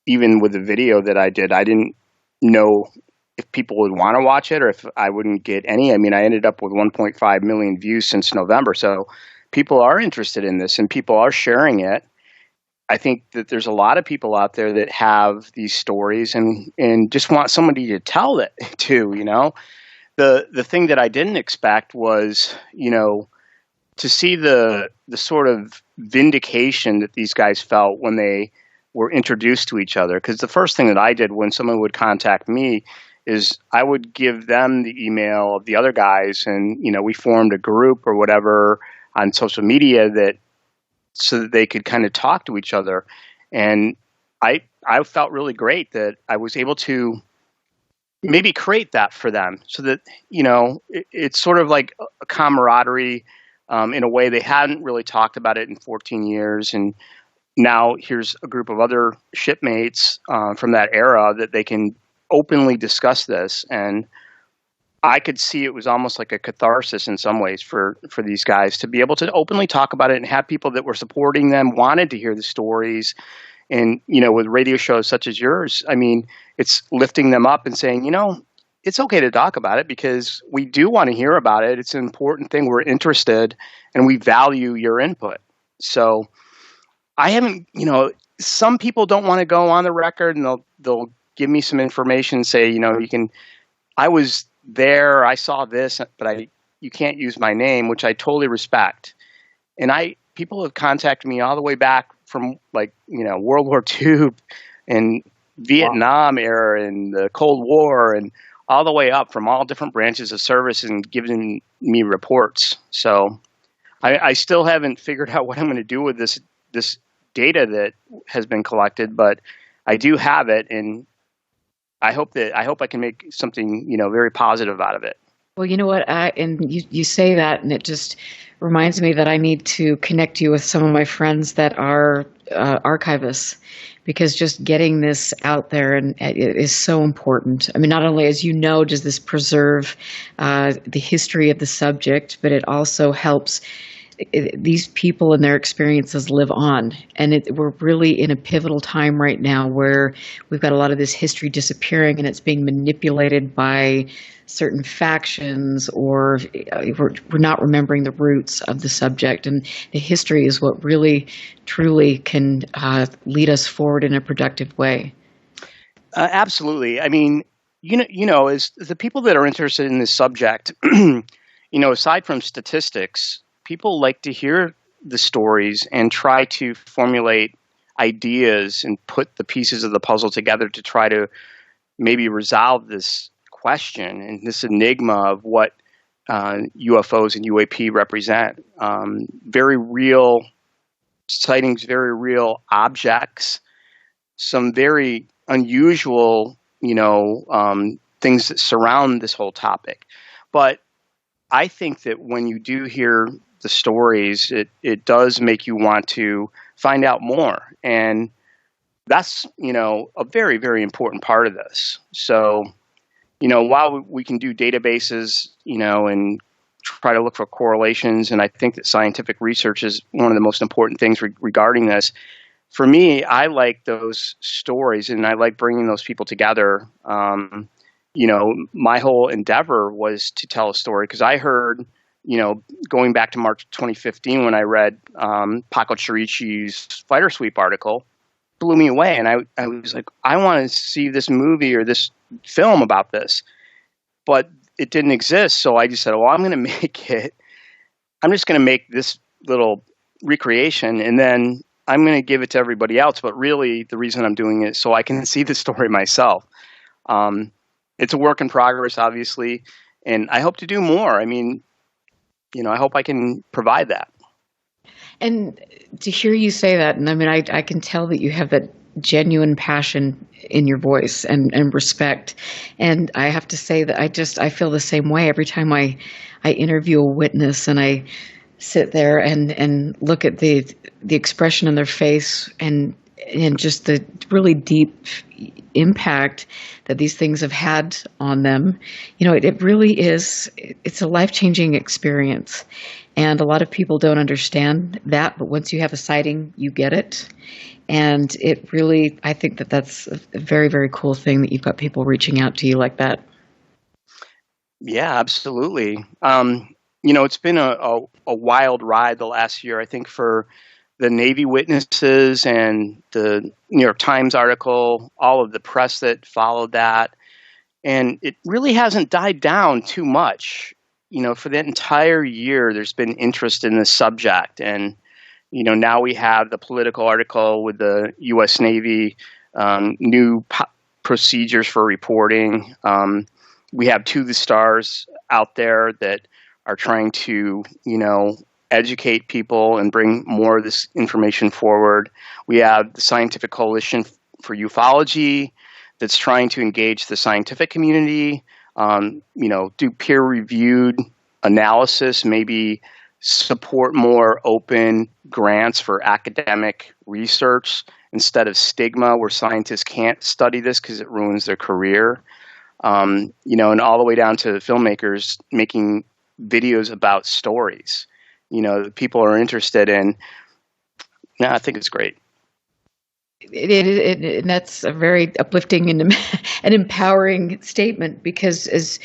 [SPEAKER 7] even with the video that I did, I didn't know if people would want to watch it or if I wouldn't get any. I mean, I ended up with 1.5 million views since November. So people are interested in this and people are sharing it. I think that there's a lot of people out there that have these stories and just want somebody to tell it to, The thing that I didn't expect was, to see the sort of vindication that these guys felt when they were introduced to each other. Because the first thing that I did when someone would contact me is I would give them the email of the other guys, and we formed a group or whatever on social media so that they could kind of talk to each other. And I felt really great that I was able to maybe create that for them, so that it's sort of like a camaraderie. In a way, they hadn't really talked about it in 14 years. And now here's a group of other shipmates from that era that they can openly discuss this. And I could see it was almost like a catharsis in some ways for these guys to be able to openly talk about it and have people that were supporting them, wanted to hear the stories. And, with radio shows such as yours, I mean, it's lifting them up and saying, it's okay to talk about it because we do want to hear about it. It's an important thing. We're interested and we value your input. So I haven't, some people don't want to go on the record and they'll give me some information and say, I was there, I saw this, but you can't use my name, which I totally respect. And people have contacted me all the way back from World War II and Vietnam era and the Cold War and all the way up from all different branches of service and giving me reports. So I still haven't figured out what I'm going to do with this data that has been collected, but I do have it, and I hope I can make something very positive out of it.
[SPEAKER 6] Well, you know what? You say that, and it just reminds me that I need to connect you with some of my friends that are archivists, because just getting this out there and it is so important. I mean, not only, as you know, does this preserve the history of the subject, but it also helps these people and their experiences live on. And we're really in a pivotal time right now where we've got a lot of this history disappearing and it's being manipulated by certain factions, or we're not remembering the roots of the subject. And the history is what really, truly can lead us forward in a productive way.
[SPEAKER 7] Absolutely. I mean, as the people that are interested in this subject, aside from statistics, people like to hear the stories and try to formulate ideas and put the pieces of the puzzle together to try to maybe resolve this question and this enigma of what UFOs and UAP represent. Very real sightings, very real objects, some very unusual, things that surround this whole topic. But I think that when you do hear the stories, it does make you want to find out more. And that's, a very, very important part of this. So, while we can do databases, and try to look for correlations, and I think that scientific research is one of the most important things regarding this. For me, I like those stories, and I like bringing those people together. My whole endeavor was to tell a story because I heard, going back to March 2015 when I read Paco Chirichi's Fighter Sweep article, blew me away. And I was like, I want to see this movie or this film about this. But it didn't exist. So I just said, well, I'm going to make it. I'm just going to make this little recreation, and then I'm going to give it to everybody else. But really, the reason I'm doing it is so I can see the story myself. It's a work in progress, obviously, and I hope to do more. I mean, I hope I can provide that.
[SPEAKER 6] And to hear you say that, and I mean, I can tell that you have that genuine passion in your voice and respect. And I have to say that I feel the same way every time I interview a witness and I sit there and look at the expression on their face and just the really deep impact that these things have had on them. It really is, it's a life-changing experience. And a lot of people don't understand that, but once you have a sighting, you get it. And it really, I think that's a very, very cool thing that you've got people reaching out to you like that.
[SPEAKER 7] Yeah, absolutely. It's been a wild ride the last year, I think, for the Navy witnesses and the New York Times article, all of the press that followed that. And it really hasn't died down too much. For the entire year, there's been interest in this subject. And, now we have the political article with the U.S. Navy, new procedures for reporting. We have To the Stars out there that are trying to, educate people and bring more of this information forward. We have the Scientific Coalition for Ufology that's trying to engage the scientific community, do peer-reviewed analysis, maybe support more open grants for academic research instead of stigma where scientists can't study this because it ruins their career. And all the way down to filmmakers making videos about stories, that people are interested in. No, I think it's great.
[SPEAKER 6] And that's a very uplifting and an empowering statement because as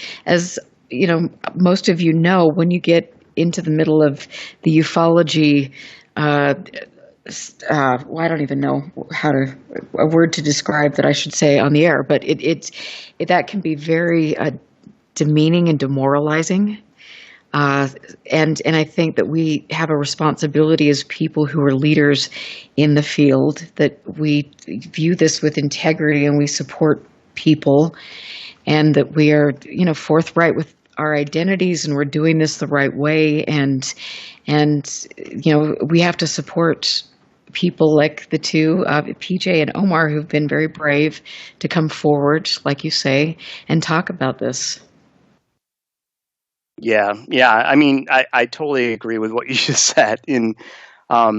[SPEAKER 6] most of when you get into the middle of the ufology, I don't even know a word to describe that I should say on the air, but that can be very demeaning and demoralizing. And I think that we have a responsibility as people who are leaders in the field that we view this with integrity and we support people and that we are, forthright with our identities and we're doing this the right way. And we have to support people like the two, PJ and Omar, who've been very brave to come forward, like you say, and talk about this.
[SPEAKER 7] Yeah. I mean, I totally agree with what you just said. I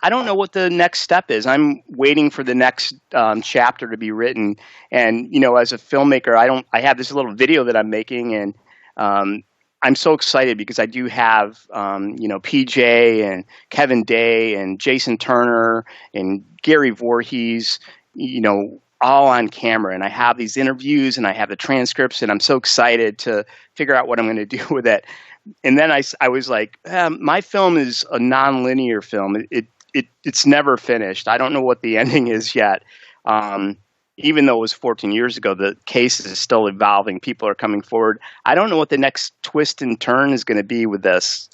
[SPEAKER 7] don't know what the next step is. I'm waiting for the next chapter to be written. And, as a filmmaker, I have this little video that I'm making, and I'm so excited because I do have, PJ and Kevin Day and Jason Turner and Gary Voorhees, all on camera, and I have these interviews and I have the transcripts, and I'm so excited to figure out what I'm going to do with it. And then I was like, my film is a non-linear film. It's never finished. I don't know what the ending is yet. Even though it was 14 years ago, the case is still evolving. People are coming forward. I don't know what the next twist and turn is going to be with this.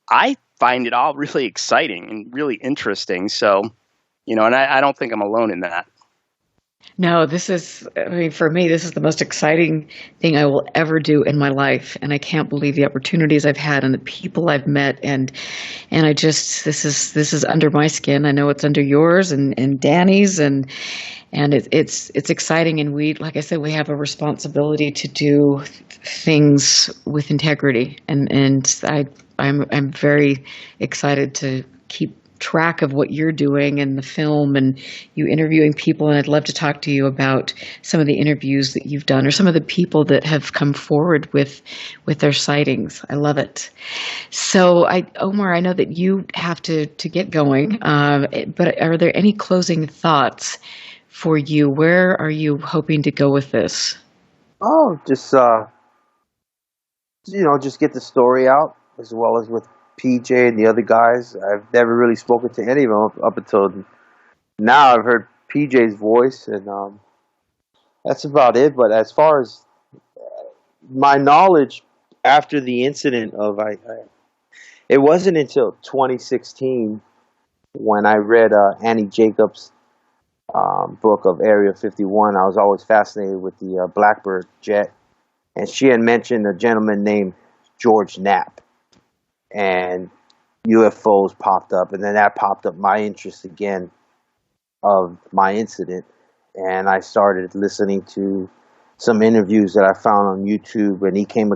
[SPEAKER 7] I find it all really exciting and really interesting. So, and I don't think I'm alone in that.
[SPEAKER 6] No, for me, this is the most exciting thing I will ever do in my life. And I can't believe the opportunities I've had and the people I've met. And this is under my skin. I know it's under yours and Danny's and it's exciting. And we, like I said, we have a responsibility to do things with integrity. And I'm very excited to keep track of what you're doing in the film and you interviewing people, and I'd love to talk to you about some of the interviews that you've done or some of the people that have come forward with their sightings. I love it. So, Omar, I know that you have to get going, but are there any closing thoughts for you? Where are you hoping to go with this?
[SPEAKER 8] Oh, just just get the story out, as well as with PJ and the other guys. I've never really spoken to any of them up until now. I've heard PJ's voice, and that's about it. But as far as my knowledge after the incident it wasn't until 2016 when I read Annie Jacobs' book of Area 51. I was always fascinated with the Blackbird jet, and she had mentioned a gentleman named George Knapp, and UFOs popped up, and then that popped up my interest again of my incident, and I started listening to some interviews that I found on YouTube, and I came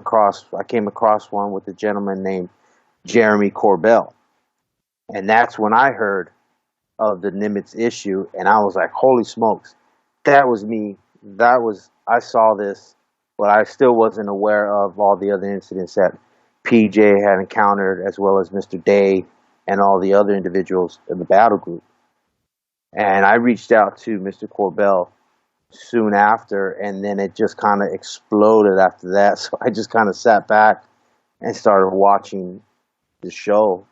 [SPEAKER 8] across one with a gentleman named Jeremy Corbell, and that's when I heard of the Nimitz issue, and I was like, holy smokes, that was me. I saw this, but I still wasn't aware of all the other incidents that PJ had encountered, as well as Mr. Day and all the other individuals in the battle group. And I reached out to Mr. Corbell soon after, and then it just kind of exploded after that. So I just kind of sat back and started watching the show.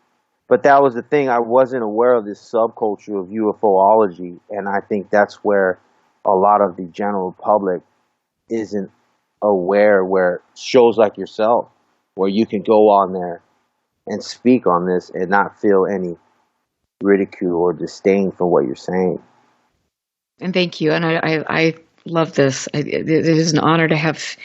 [SPEAKER 8] But that was the thing. I wasn't aware of this subculture of UFOlogy, and I think that's where a lot of the general public isn't aware, where shows like yourself, where you can go on there and speak on this and not feel any ridicule or disdain for what you're saying.
[SPEAKER 6] And thank you. And I love this. It is an honor to have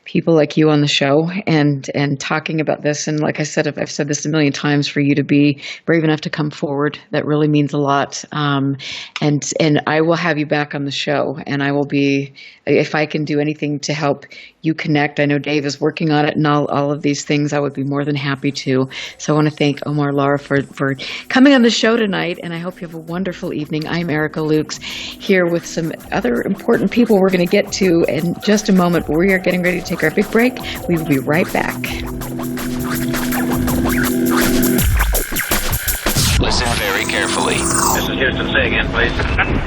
[SPEAKER 6] people like you on the show and talking about this. And like I said, I've said this a million times, for you to be brave enough to come forward, that really means a lot. And I will have you back on the show, and I will be, if I can do anything to help you connect. I know Dave is working on it and all of these things. I would be more than happy to. So I want to thank Omar Lara for coming on the show tonight, and I hope you have a wonderful evening. I'm Erica Lukes, here with some other important people we're going to get to in just a moment. But we are getting ready to take our big break. We will be right back.
[SPEAKER 9] Listen very carefully.
[SPEAKER 19] This is Houston. Say again, please. Houston,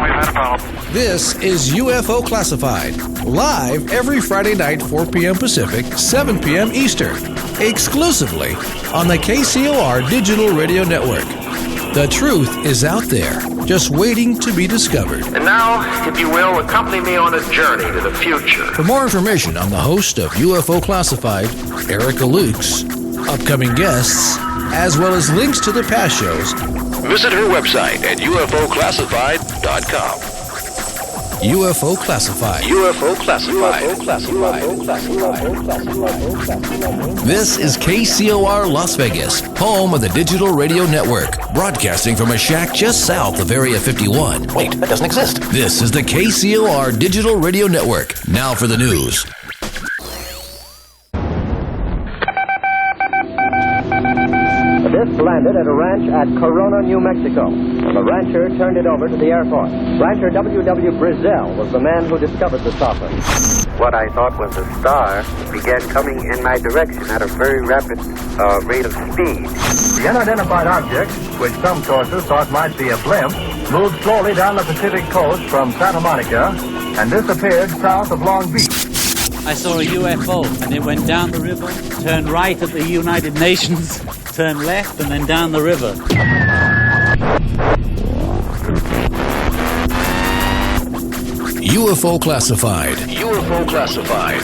[SPEAKER 19] we've had a problem.
[SPEAKER 5] This is UFO Classified, live every Friday night, 4 p.m. Pacific, 7 p.m. Eastern, exclusively on the KCOR Digital Radio Network. The truth is out there, just waiting to be discovered.
[SPEAKER 9] And now, if you will, accompany me on a journey to the future.
[SPEAKER 5] For more information on the host of UFO Classified, Erica Lukes, upcoming guests, as well as links to the past shows,
[SPEAKER 9] visit her website at ufoclassified.com.
[SPEAKER 5] UFO Classified.
[SPEAKER 9] UFO Classified.
[SPEAKER 5] This is KCOR Las Vegas, home of the Digital Radio Network, broadcasting from a shack just south of Area 51.
[SPEAKER 9] Wait, that doesn't exist.
[SPEAKER 5] This is the KCOR Digital Radio Network. Now for the news.
[SPEAKER 1] This landed at a ranch at Corona, New Mexico. The rancher turned it over to the Air Force. Rancher W.W. Brazil was the man who discovered the saucer.
[SPEAKER 2] What I thought was a star began coming in my direction at a very rapid rate of speed.
[SPEAKER 3] The unidentified object, which some sources thought might be a blimp, moved slowly down the Pacific coast from Santa Monica and disappeared south of Long Beach.
[SPEAKER 4] I saw a UFO, and it went down the river, turned right at the United Nations, turned left, and then down the river.
[SPEAKER 5] UFO Classified.
[SPEAKER 9] UFO Classified.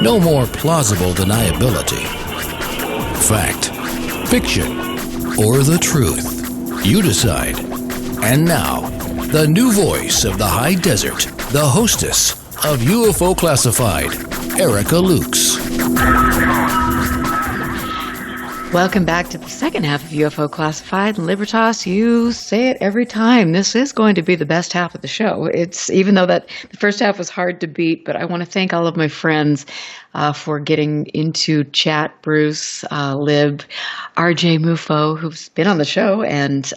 [SPEAKER 5] No more plausible deniability. Fact, fiction, or the truth. You decide. And now, the new voice of the high desert, the hostess of UFO Classified, Erica Lukes.
[SPEAKER 6] Welcome back to the second half of UFO Classified. And Libertas, you say it every time. This is going to be the best half of the show. It's, even though that the first half was hard to beat, but I want to thank all of my friends for getting into chat. Bruce, Lib, RJ Mufo, who's been on the show, and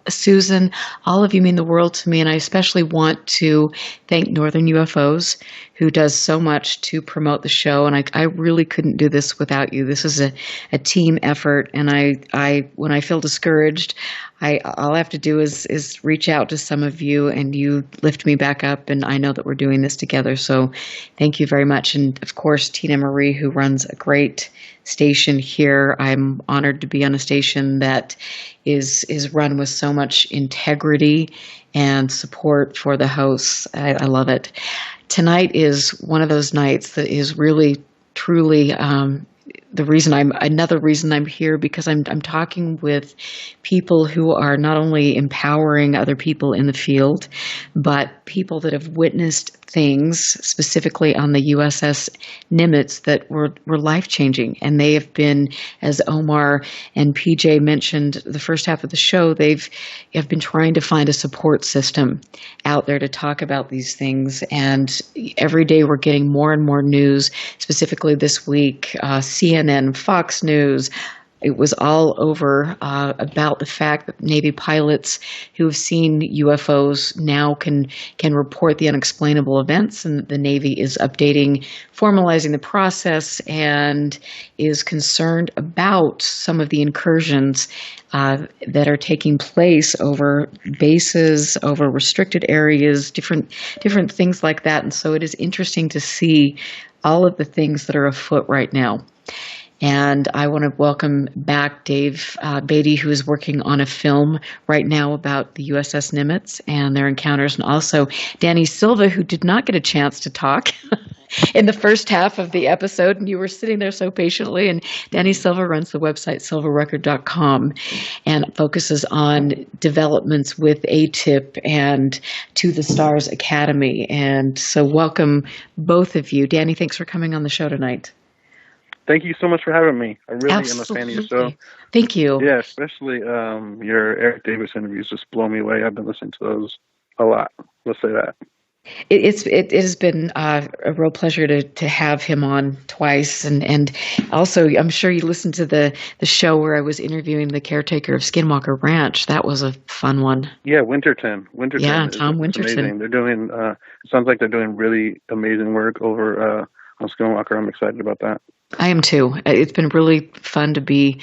[SPEAKER 6] Susan, all of you mean the world to me. And I especially want to thank Northern UFOs, who does so much to promote the show. And I really couldn't do this without you. This is a team effort. And I when I feel discouraged, all I have to do is reach out to some of you, and you lift me back up, and I know that we're doing this together. So thank you very much. And of course, Tina Marie, who runs a great station here. I'm honored to be on a station that is run with so much integrity and support for the hosts. I love it. Tonight is one of those nights that is really, truly another reason I'm here, because I'm talking with people who are not only empowering other people in the field, but people that have witnessed things specifically on the USS Nimitz that were life-changing. And they have been, as Omar and PJ mentioned the first half of the show, have been trying to find a support system out there to talk about these things. And every day we're getting more and more news, specifically this week, CNN, Fox News. It was all over about the fact that Navy pilots who have seen UFOs now can report the unexplainable events, and the Navy is updating, formalizing the process, and is concerned about some of the incursions that are taking place over bases, over restricted areas, different things like that. And so it is interesting to see all of the things that are afoot right now. And I want to welcome back Dave Beaty, who is working on a film right now about the USS Nimitz and their encounters, and also Danny Silva, who did not get a chance to talk in the first half of the episode, and you were sitting there so patiently. And Danny Silva runs the website silvarecord.com and focuses on developments with ATIP and To the Stars Academy. And so welcome, both of you. Danny, thanks for coming on the show tonight.
[SPEAKER 21] Thank you so much for having me. I really am a fan of your show.
[SPEAKER 6] Thank you.
[SPEAKER 21] Yeah, especially your Eric Davis interviews just blow me away. I've been listening to those a lot. Let's say that.
[SPEAKER 6] It has been a real pleasure to have him on twice, and also I'm sure you listened to the show where I was interviewing the caretaker of Skinwalker Ranch. That was a fun one.
[SPEAKER 21] Yeah, Winterton.
[SPEAKER 6] Yeah, Tom Winterton.
[SPEAKER 21] Amazing. They're doing. It sounds like they're doing really amazing work over on Skinwalker. I'm excited about that.
[SPEAKER 6] I am too. It's been really fun to be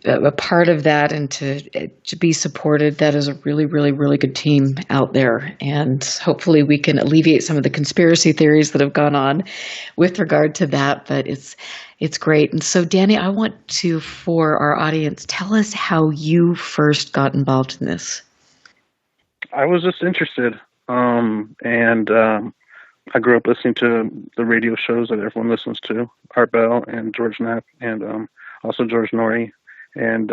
[SPEAKER 6] a part of that and to be supported. That is a really, really, really good team out there. And hopefully we can alleviate some of the conspiracy theories that have gone on with regard to that. But it's great. And so, Danny, I want to, for our audience, tell us how you first got involved in this.
[SPEAKER 21] I was just interested. I grew up listening to the radio shows that everyone listens to, Art Bell and George Knapp, and also George Norrie. And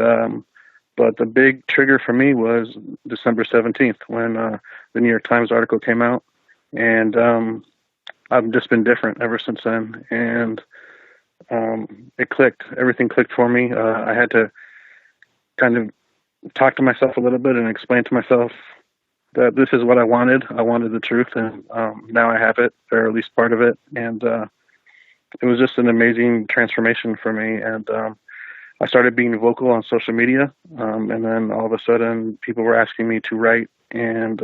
[SPEAKER 21] but the big trigger for me was December 17th when the New York Times article came out, and I've just been different ever since then. And it clicked. Everything clicked for me. I had to kind of talk to myself a little bit and explain to myself that this is what I wanted. I wanted the truth, and now I have it, or at least part of it. And it was just an amazing transformation for me. And I started being vocal on social media, and then all of a sudden people were asking me to write. And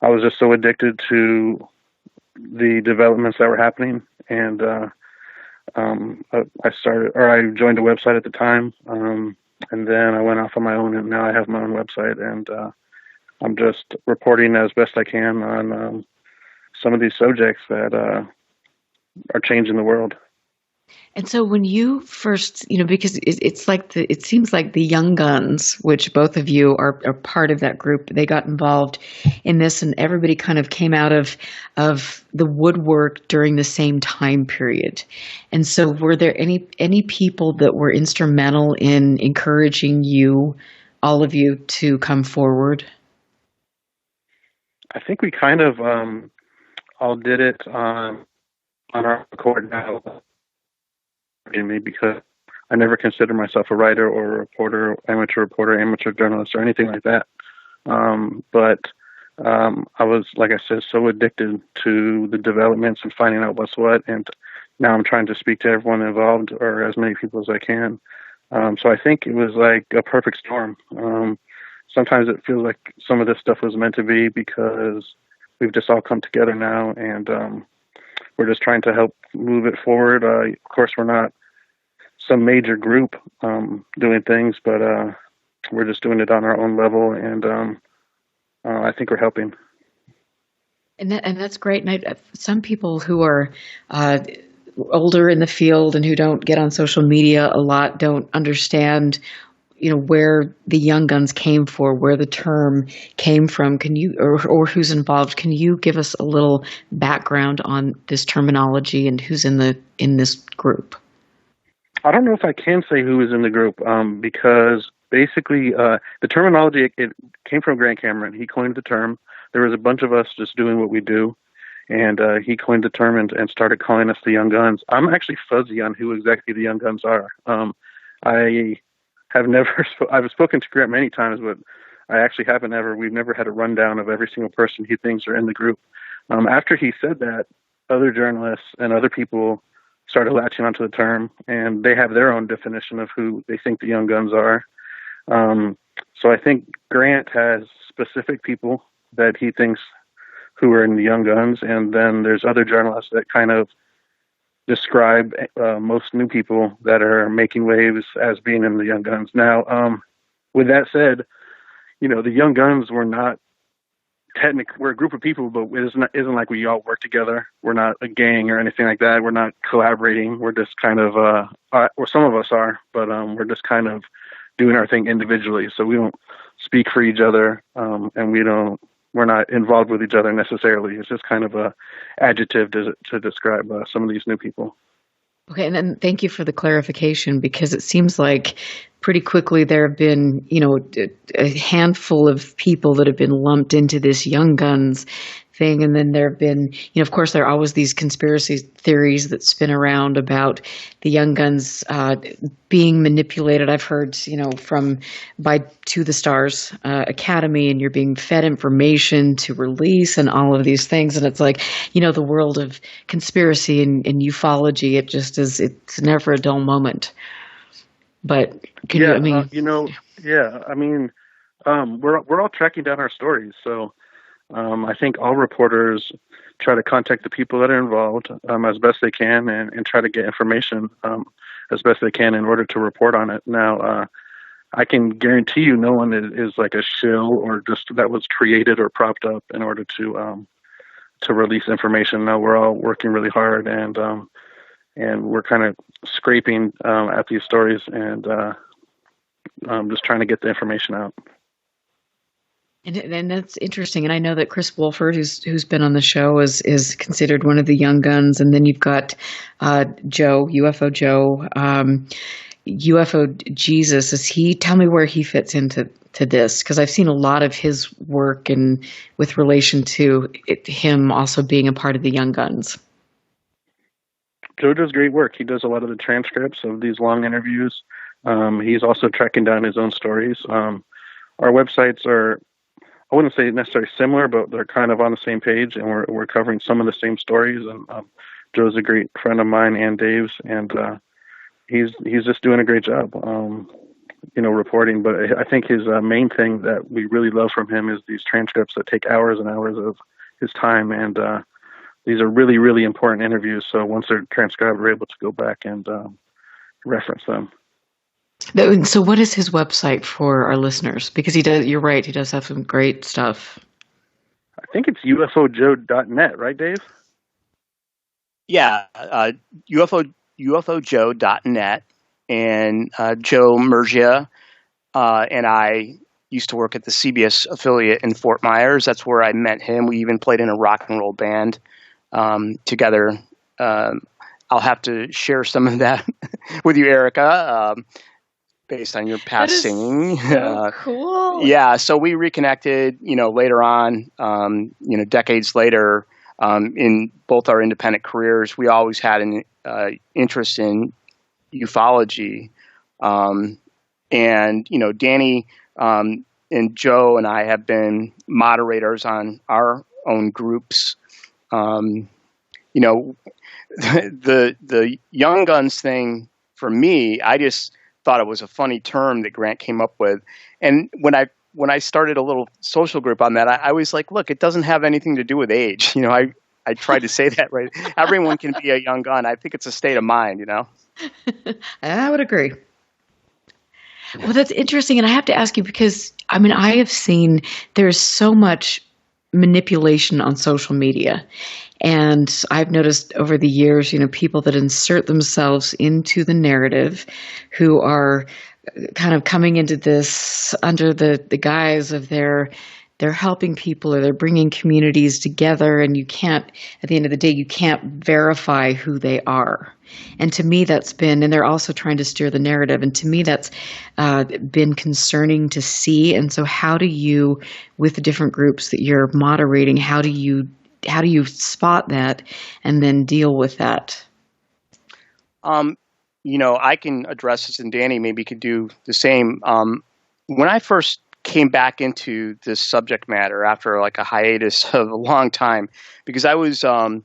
[SPEAKER 21] I was just so addicted to the developments that were happening. And I joined a website at the time, and then I went off on my own, and now I have my own website. And I'm just reporting as best I can on some of these subjects that are changing the world.
[SPEAKER 6] And so when you first, because it seems like the Young Guns, which both of you are part of that group, they got involved in this, and everybody kind of came out of the woodwork during the same time period. And so were there any people that were instrumental in encouraging you, all of you, to come forward?
[SPEAKER 21] I think we kind of all did it on our accord now, because I never considered myself a writer or a reporter, amateur journalist, or anything like that. But I was, like I said, so addicted to the developments and finding out what's what, and now I'm trying to speak to everyone involved, or as many people as I can. So I think it was like a perfect storm. Sometimes it feels like some of this stuff was meant to be because we've just all come together now, and we're just trying to help move it forward. Of course, we're not some major group doing things, but we're just doing it on our own level, and I think we're helping.
[SPEAKER 6] And that's great. And some people who are older in the field and who don't get on social media a lot don't understand, where the Young Guns came for, where the term came from. Can you, or who's involved? Can you give us a little background on this terminology and who's in this group?
[SPEAKER 21] I don't know if I can say who is in the group because basically the terminology, it came from Grant Cameron. He coined the term. There was a bunch of us just doing what we do, and he coined the term and started calling us the Young Guns. I'm actually fuzzy on who exactly the Young Guns are. I've spoken to Grant many times, but we've never had a rundown of every single person he thinks are in the group. After he said that, other journalists and other people started latching onto the term, and they have their own definition of who they think the Young Guns are. So I think Grant has specific people that he thinks who are in the Young Guns, and then there's other journalists that kind of describe most new people that are making waves as being in the Young Guns. Now, with that said, the Young Guns were not we're a group of people, but it isn't like we all work together. We're not a gang or anything like that. We're not collaborating. We're just kind of, or some of us are, but we're just kind of doing our thing individually. So we don't speak for each other, and we're not involved with each other necessarily. It's just kind of a adjective to describe some of these new people.
[SPEAKER 6] Okay, and then thank you for the clarification, because it seems like pretty quickly there have been, a handful of people that have been lumped into this Young Guns thing. And then there have been, of course, there are always these conspiracy theories that spin around about the Young Guns being manipulated. I've heard, to the Stars Academy, and you're being fed information to release and all of these things. And it's like, the world of conspiracy and ufology, it's never a dull moment. But
[SPEAKER 21] we're all tracking down our stories. So I think all reporters try to contact the people that are involved as best they can and try to get information as best they can in order to report on it. Now, I can guarantee you no one is like a shill or just that was created or propped up in order to release information. No, we're all working really hard and we're kind of scraping at these stories and just trying to get the information out.
[SPEAKER 6] And that's interesting. And I know that Chris Wolford, who's been on the show, is considered one of the Young Guns. And then you've got Joe, UFO Joe, UFO Jesus. Tell me where he fits into this, because I've seen a lot of his work and with relation to him also being a part of the Young Guns.
[SPEAKER 21] Joe does great work. He does a lot of the transcripts of these long interviews. He's also tracking down his own stories. Our websites are, I wouldn't say necessarily similar, but they're kind of on the same page, and we're covering some of the same stories. And Joe's a great friend of mine and Dave's, and he's just doing a great job, reporting. But I think his main thing that we really love from him is these transcripts that take hours and hours of his time, and these are really, really important interviews. So once they're transcribed, we're able to go back and reference them.
[SPEAKER 6] So what is his website for our listeners? Because you're right, he does have some great stuff.
[SPEAKER 21] I think it's ufojoe.net, right, Dave?
[SPEAKER 7] Yeah, ufojoe.net. And Joe Murgia and I used to work at the CBS affiliate in Fort Myers. That's where I met him. We even played in a rock and roll band together. I'll have to share some of that with you, Erica, based on your past singing.
[SPEAKER 6] So cool.
[SPEAKER 7] Yeah, so we reconnected, later on, decades later, in both our independent careers. We always had an interest in ufology. And Danny and Joe and I have been moderators on our own groups. the young guns thing for me, I just thought it was a funny term that Grant came up with. And when I started a little social group on that, I was like, look, it doesn't have anything to do with age. I tried to say that, right? Everyone can be a young gun. I think it's a state of mind,
[SPEAKER 6] I would agree. Well, that's interesting. And I have to ask you because, I have seen there's so much manipulation on social media. And I've noticed over the years, people that insert themselves into the narrative who are kind of coming into this under the guise of they're helping people or they're bringing communities together, and at the end of the day, you can't verify who they are. And to me, and they're also trying to steer the narrative. And to me, that's been concerning to see. And so how do you, with the different groups that you're moderating, how do you spot that and then deal with that?
[SPEAKER 7] I can address this, and Danny maybe could do the same. When I first came back into this subject matter after like a hiatus of a long time, because I was, in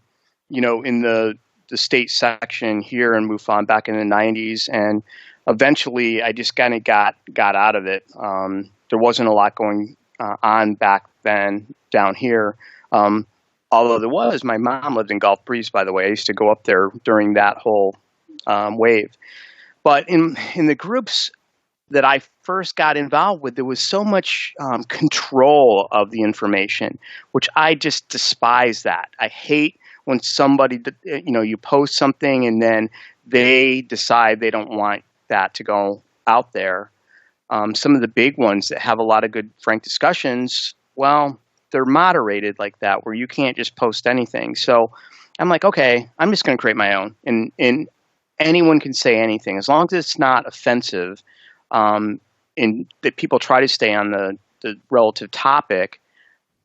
[SPEAKER 7] the state section here in MUFON back in the 90s, and eventually I just kind of got out of it. There wasn't a lot going on back then down here. Although there was, my mom lived in Gulf Breeze, by the way. I used to go up there during that whole wave. But in the groups that I first got involved with, there was so much control of the information, which I just despise that. I hate when somebody, you post something and then they decide they don't want that to go out there. Some of the big ones that have a lot of good, frank discussions, well, they're moderated like that, where you can't just post anything. So I'm like, okay, I'm just going to create my own. And anyone can say anything, as long as it's not offensive, and that people try to stay on the relative topic.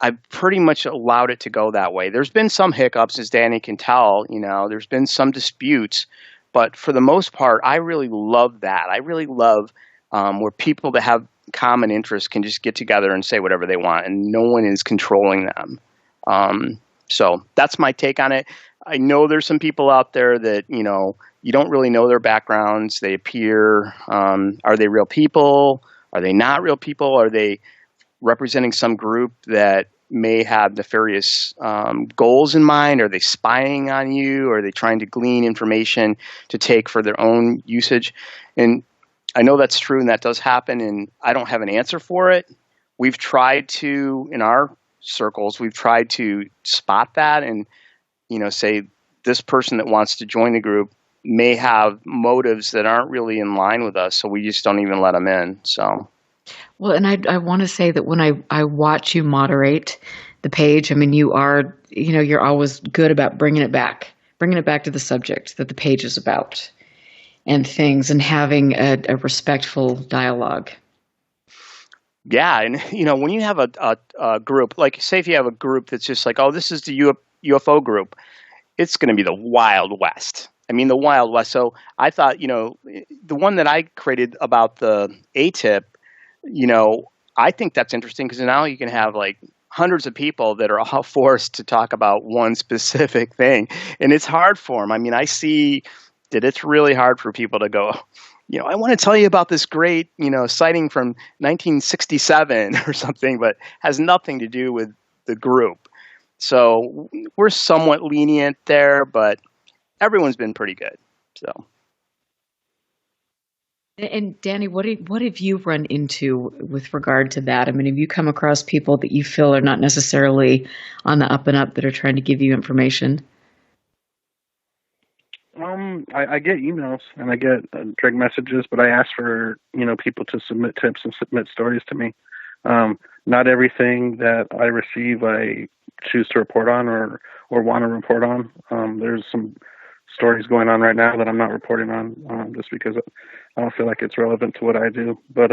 [SPEAKER 7] I've pretty much allowed it to go that way. There's been some hiccups, as Danny can tell, there's been some disputes, but for the most part, I really love that. I really love where people that have common interests can just get together and say whatever they want, and no one is controlling them. So that's my take on it. I know there's some people out there that, you don't really know their backgrounds. They appear, are they real people? Are they not real people? Are they representing some group that may have nefarious goals in mind? Are they spying on you? Are they trying to glean information to take for their own usage? And I know that's true, and that does happen, and I don't have an answer for it. We've tried to, in our circles, we've tried to spot that and, say this person that wants to join the group may have motives that aren't really in line with us, so we just don't even let them in. So.
[SPEAKER 6] Well, and I want to say that when I watch you moderate the page, you are, you're always good about bringing it back to the subject that the page is about and things, and having a respectful dialogue.
[SPEAKER 7] Yeah. And, when you have a group, like say if you have a group that's just like, oh, this is the UFO group, it's going to be the Wild West. The Wild West. So I thought, the one that I created about the ATIP, I think that's interesting because now you can have like hundreds of people that are all forced to talk about one specific thing. And it's hard for them. I see that it's really hard for people to go, I want to tell you about this great, sighting from 1967 or something, but has nothing to do with the group. So we're somewhat lenient there, but everyone's been pretty good. So.
[SPEAKER 6] And Danny, what have you run into with regard to that? Have you come across people that you feel are not necessarily on the up and up that are trying to give you information?
[SPEAKER 21] I get emails and I get direct messages, but I ask for, people to submit tips and submit stories to me. Not everything that I receive I choose to report on or want to report on. There's some stories going on right now that I'm not reporting on just because I don't feel like it's relevant to what I do. But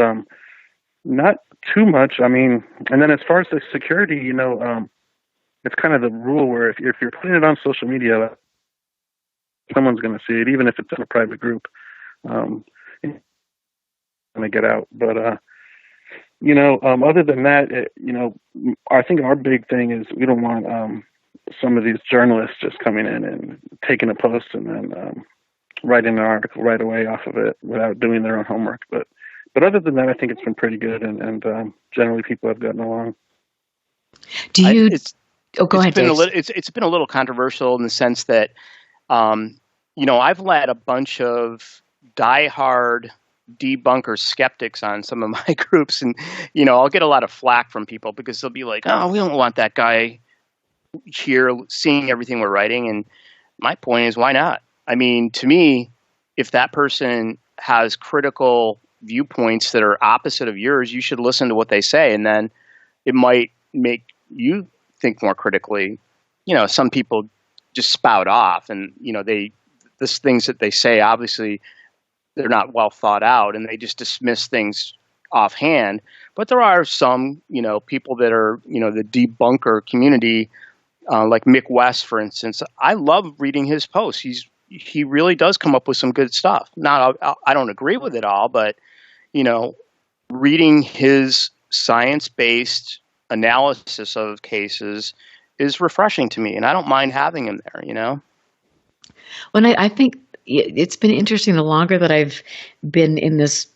[SPEAKER 21] not too much. And then as far as the security, it's kind of the rule where if you're putting it on social media, someone's going to see it, even if it's in a private group. Going to get out. But other than that, I think our big thing is we don't want some of these journalists just coming in and taking a post and then writing an article right away off of it without doing their own homework. But other than that, I think it's been pretty good, and generally people have gotten along.
[SPEAKER 6] Do you? Go ahead, Dave.
[SPEAKER 7] It's been a little controversial in the sense that, I've led a bunch of diehard debunker skeptics on some of my groups, and I'll get a lot of flack from people because they'll be like, "Oh, we don't want that guy here seeing everything we're writing." And my point is, why not? I mean, to me, if that person has critical viewpoints that are opposite of yours, you should listen to what they say, and then it might make you think more critically. Some people just spout off, and these things that they say, obviously they're not well thought out, and they just dismiss things offhand. But there are some, people that are, the debunker community, like Mick West, for instance. I love reading his posts. He really does come up with some good stuff. Now, I don't agree with it all, but reading his science-based analysis of cases is refreshing to me, and I don't mind having him there.
[SPEAKER 6] Well, I think it's been interesting. The longer that I've been in this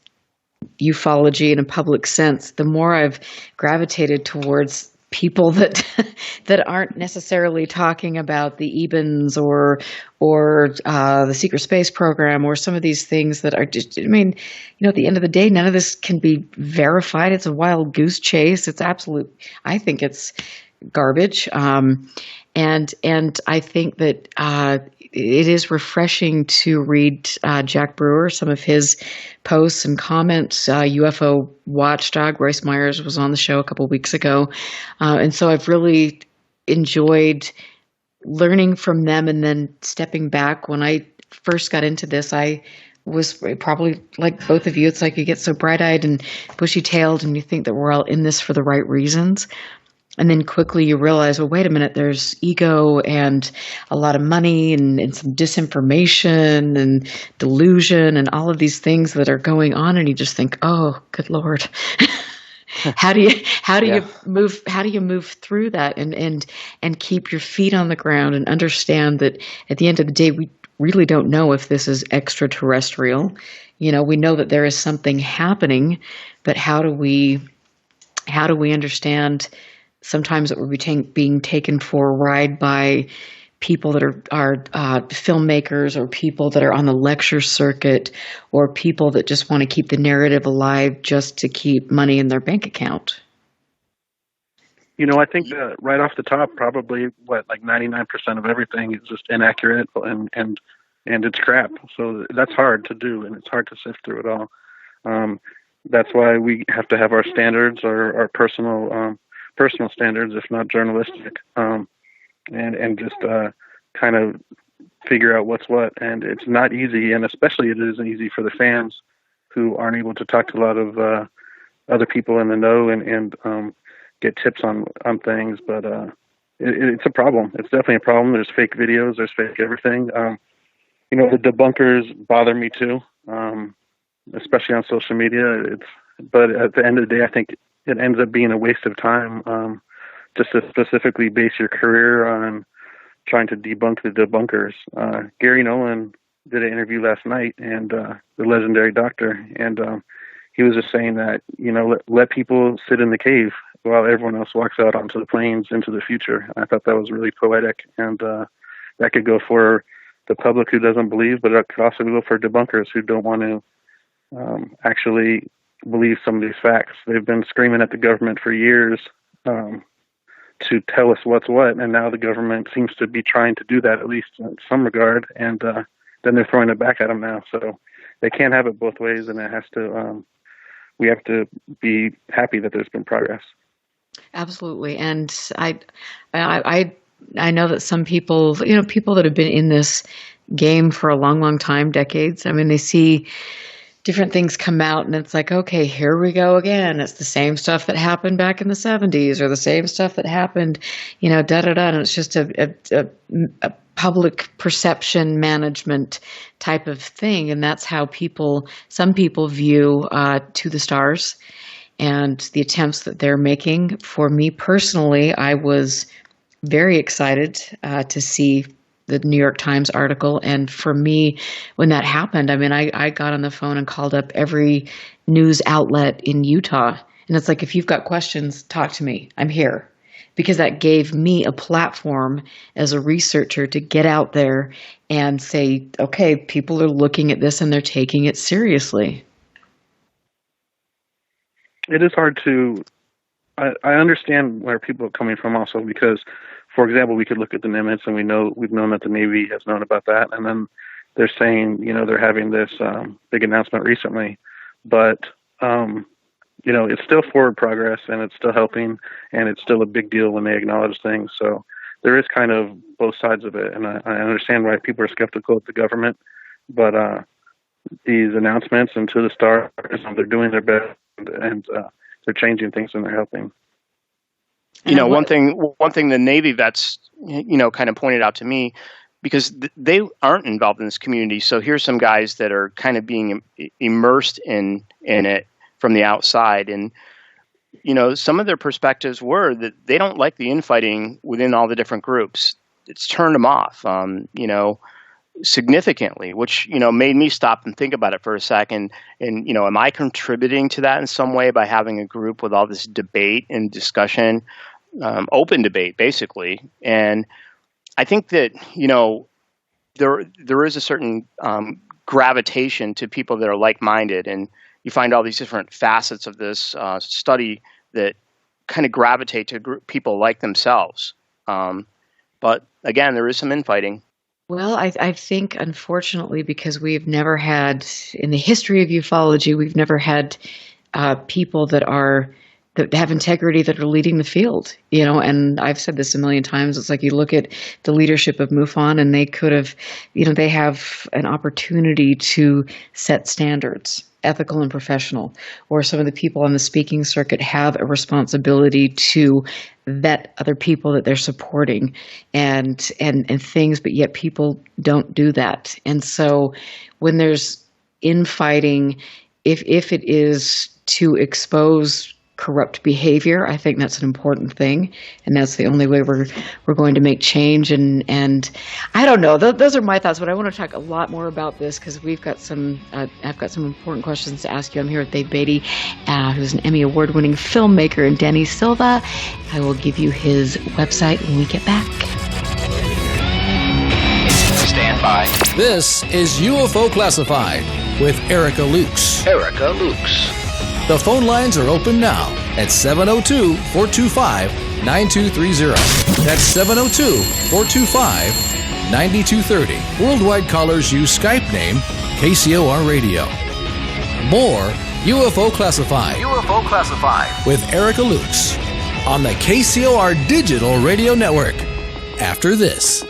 [SPEAKER 6] ufology in a public sense, the more I've gravitated towards people that aren't necessarily talking about the Ebens or the secret space program or some of these things that are just, at the end of the day, none of this can be verified. It's a wild goose chase. It's I think it's garbage. And I think that it is refreshing to read Jack Brewer, some of his posts and comments. UFO watchdog Royce Myers was on the show a couple weeks ago. And so I've really enjoyed learning from them and then stepping back. When I first got into this, I was probably like both of you. It's like you get so bright-eyed and bushy-tailed and you think that we're all in this for the right reasons. And then quickly you realize, well, wait a minute, there's ego and a lot of money and some disinformation and delusion and all of these things that are going on. And you just think, oh, good Lord. How do you move through that and keep your feet on the ground and understand that at the end of the day, we really don't know if this is extraterrestrial. We know that there is something happening, but how do we understand sometimes that we're being taken for a ride by people that are filmmakers or people that are on the lecture circuit or people that just want to keep the narrative alive just to keep money in their bank account?
[SPEAKER 21] I think right off the top, probably 99% of everything is just inaccurate and it's crap. So that's hard to do, and it's hard to sift through it all. That's why we have to have our standards, our personal standards, if not journalistic, and just kind of figure out what's what. And it's not easy, and especially it isn't easy for the fans who aren't able to talk to a lot of other people in the know and get tips on things. But it's a problem. It's definitely a problem. There's fake videos. There's fake everything. The debunkers bother me too, especially on social media. But at the end of the day, I think it ends up being a waste of time just to specifically base your career on trying to debunk the debunkers. Gary Nolan did an interview last night, and the legendary doctor, and he was just saying that, let people sit in the cave while everyone else walks out onto the plains into the future. I thought that was really poetic, and that could go for the public who doesn't believe, but it could also go for debunkers who don't want to actually believe some of these facts. They've been screaming at the government for years to tell us what's what, and now the government seems to be trying to do that, at least in some regard, and then they're throwing it back at them now. So they can't have it both ways, and it has to. We have to be happy that there's been progress.
[SPEAKER 6] Absolutely, and I know that some people, people that have been in this game for a long, long time, decades. They see different things come out and it's like, okay, here we go again. It's the same stuff that happened back in the 70s or the same stuff that happened, and it's just a public perception management type of thing. And that's how some people view To the Stars and the attempts that they're making. For me personally, I was very excited to see the New York Times article. And for me, when that happened, I mean, I got on the phone and called up every news outlet in Utah. And it's like, if you've got questions, talk to me. I'm here. Because that gave me a platform as a researcher to get out there and say, okay, people are looking at this and they're taking it seriously.
[SPEAKER 21] It is hard to, I understand where people are coming from also, because, for example, we could look at the Nimitz and we've known that the Navy has known about that. And then they're saying, they're having this big announcement recently, but, it's still forward progress and it's still helping and it's still a big deal when they acknowledge things. So there is kind of both sides of it. And I understand why people are skeptical of the government, but these announcements and to the stars, they're doing their best and they're changing things and they're helping.
[SPEAKER 7] One thing the Navy vets, kind of pointed out to me, because they aren't involved in this community. So here's some guys that are kind of being immersed in it from the outside. And, some of their perspectives were that they don't like the infighting within all the different groups. It's turned them off, significantly, which, made me stop and think about it for a second. And, am I contributing to that in some way by having a group with all this debate and discussion, open debate, basically? And I think that, there is a certain gravitation to people that are like-minded, and you find all these different facets of this study that kind of gravitate to people like themselves. But again, there is some infighting.
[SPEAKER 6] Well, I think, unfortunately, because we've never had, in the history of ufology, we've never had people that have integrity that are leading the field, and I've said this a million times. It's like you look at the leadership of MUFON and they could have, they have an opportunity to set standards, ethical and professional, or some of the people on the speaking circuit have a responsibility to vet other people that they're supporting and things, but yet people don't do that. And so when there's infighting, if it is to expose corrupt behavior, I think that's an important thing, and that's the only way we're going to make change. And I don't know. Those are my thoughts, but I want to talk a lot more about this because we've got some. I've got some important questions to ask you. I'm here with Dave Beaty, who's an Emmy award-winning filmmaker, and Danny Silva. I will give you his website when we get back.
[SPEAKER 11] Stand by.
[SPEAKER 5] This is UFO Classified with Erica Lukes. The phone lines are open now at 702-425-9230. That's 702-425-9230. Worldwide callers use Skype name KCOR Radio. More UFO Classified with Erica Lukes on the KCOR Digital Radio Network. After this.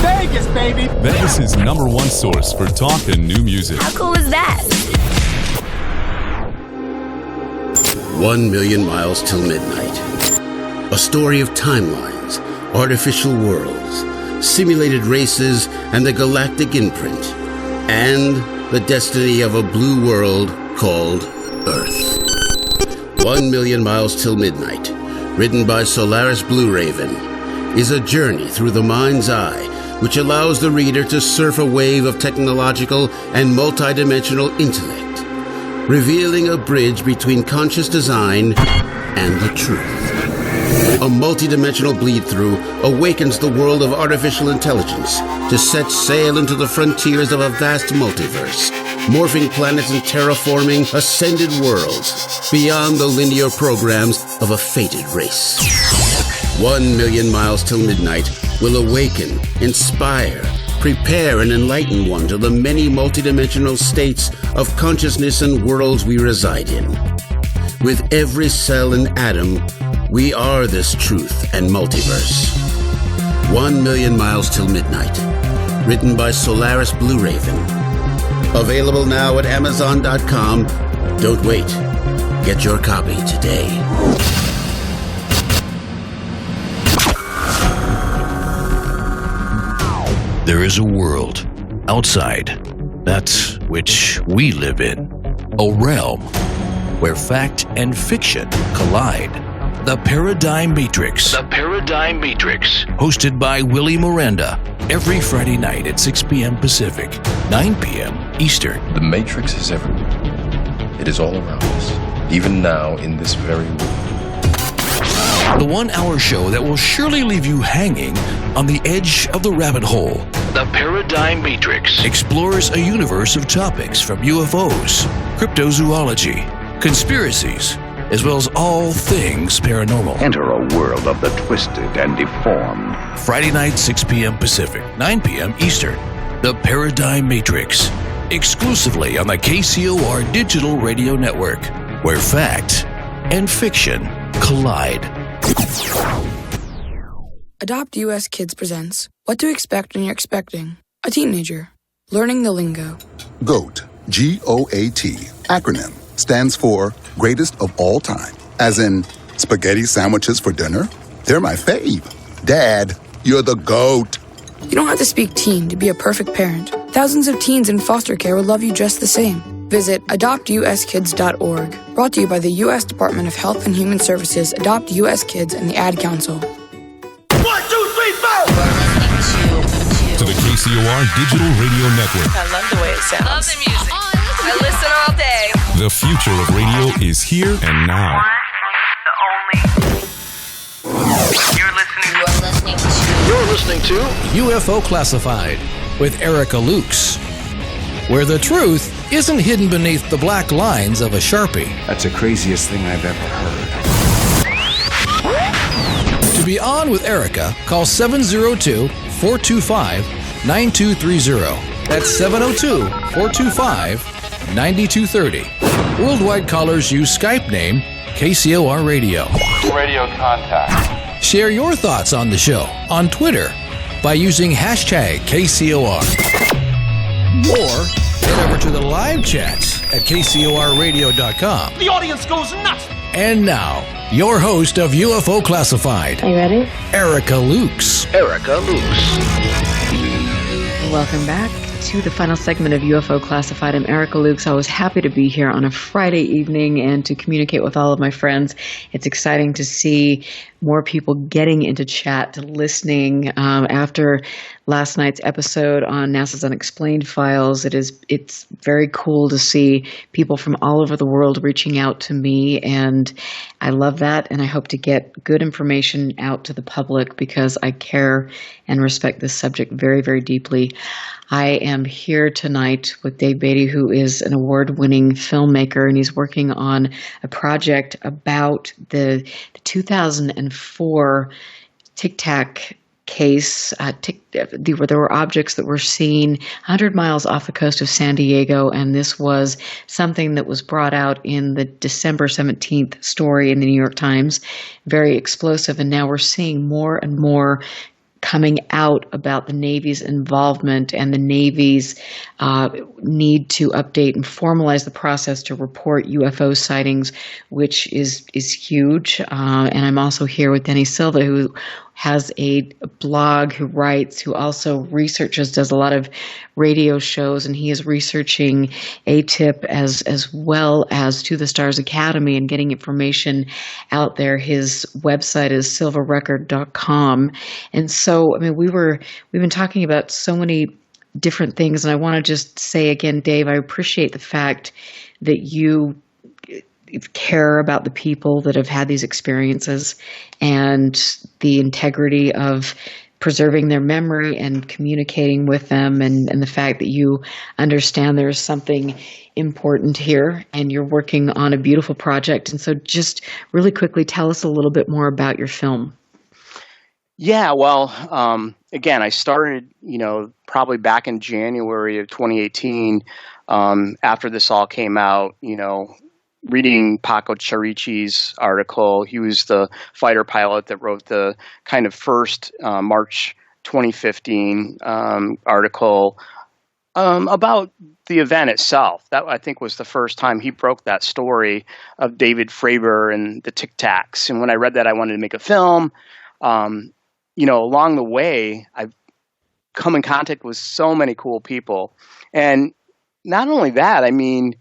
[SPEAKER 15] Vegas, baby!
[SPEAKER 16] Vegas' #1 source for talk and new music.
[SPEAKER 10] How cool is that?
[SPEAKER 22] 1 million miles till midnight. A story of timelines, artificial worlds, simulated races, and the galactic imprint, and the destiny of a blue world called Earth. 1 million miles till midnight, written by Solaris Blue Raven, is a journey through the mind's eye which allows the reader to surf a wave of technological and multidimensional intellect, revealing a bridge between conscious design and the truth. A multidimensional bleed-through awakens the world of artificial intelligence to set sail into the frontiers of a vast multiverse, morphing planets and terraforming ascended worlds beyond the linear programs of a fated race. 1 million miles till midnight will awaken, inspire, prepare and enlighten one to the many multidimensional states of consciousness and worlds we reside in. With every cell and atom, we are this truth and multiverse. 1 million miles till midnight. Written by Solaris Blue Raven. Available now at Amazon.com. Don't wait. Get your copy today.
[SPEAKER 5] There is a world outside that which we live in, a realm where fact and fiction collide, The Paradigm Matrix.
[SPEAKER 10] The Paradigm Matrix.
[SPEAKER 5] Hosted by Willie Miranda. Every Friday night at 6 p.m. Pacific, 9 p.m. Eastern.
[SPEAKER 13] The Matrix is everywhere. It is all around us, even now in this very room.
[SPEAKER 5] The 1 hour show that will surely leave you hanging on the edge of the rabbit hole.
[SPEAKER 10] The Paradigm Matrix
[SPEAKER 5] explores a universe of topics from UFOs, cryptozoology, conspiracies, as well as all things paranormal.
[SPEAKER 23] Enter a world of the twisted and deformed.
[SPEAKER 5] Friday night, 6 p.m. Pacific, 9 p.m. Eastern. The Paradigm Matrix. Exclusively on the KCOR Digital Radio Network, where fact and fiction collide.
[SPEAKER 24] Adopt US Kids presents What to Expect When You're Expecting a Teenager. Learning the lingo.
[SPEAKER 25] GOAT, G-O-A-T, acronym, stands for Greatest of All Time. As in, spaghetti sandwiches for dinner? They're my fave. Dad, you're the GOAT.
[SPEAKER 24] You don't have to speak teen to be a perfect parent. Thousands of teens in foster care will love you just the same. Visit adoptuskids.org. Brought to you by the U.S. Department of Health and Human Services, Adopt U.S. Kids, and the Ad Council.
[SPEAKER 10] 1, 2, 3, 4! To the KCOR Digital Radio Network.
[SPEAKER 26] I love the way it sounds.
[SPEAKER 27] Love the music. I listen all day.
[SPEAKER 10] The future of radio is here and now.
[SPEAKER 27] You're listening to
[SPEAKER 5] UFO Classified with Erica Lukes, where the truth isn't hidden beneath the black lines of a Sharpie.
[SPEAKER 18] That's the craziest thing I've ever heard.
[SPEAKER 5] To be on with Erica, call 702-425-9230. That's 702-425-9230. Worldwide callers use Skype name KCOR Radio.
[SPEAKER 28] Radio contact.
[SPEAKER 5] Share your thoughts on the show on Twitter by using hashtag KCOR. Or head over to the live chats at KCORradio.com.
[SPEAKER 28] The audience goes nuts!
[SPEAKER 5] And now, your host of UFO Classified.
[SPEAKER 6] Are you ready?
[SPEAKER 5] Erica Lukes.
[SPEAKER 10] Erica Lukes.
[SPEAKER 6] Welcome back to the final segment of UFO Classified. I'm Erica Lukes. I was happy to be here on a Friday evening and to communicate with all of my friends. It's exciting to see more people getting into chat, listening. After last night's episode on NASA's Unexplained Files, it's very cool to see people from all over the world reaching out to me, and I love that, and I hope to get good information out to the public because I care and respect this subject very, very deeply. I am here tonight with Dave Beaty, who is an award-winning filmmaker, and he's working on a project about the 2004 Tic Tac case. There were objects that were seen 100 miles off the coast of San Diego, and this was something that was brought out in the December 17th story in the New York Times. Very explosive, and now we're seeing more and more coming out about the Navy's involvement and the Navy's need to update and formalize the process to report UFO sightings, which is huge. And I'm also here with Denny Silva, who has a blog, who writes, who also researches, does a lot of radio shows, and he is researching ATIP as well as To the Stars Academy and getting information out there. His website is silvarecord.com. And so, I mean, we've been talking about so many different things, and I want to just say again, Dave, I appreciate the fact that you care about the people that have had these experiences and the integrity of preserving their memory and communicating with them, and the fact that you understand there's something important here and you're working on a beautiful project. And so just really quickly, tell us a little bit more about your film.
[SPEAKER 7] Yeah, well, again, I started, probably back in January of 2018, after this all came out, reading Paco Charichi's article. He was the fighter pilot that wrote the kind of first March 2015 article about the event itself. That, I think, was the first time he broke that story of David Fravor and the Tic Tacs. And when I read that, I wanted to make a film. Along the way, I've come in contact with so many cool people. And not only that, I mean,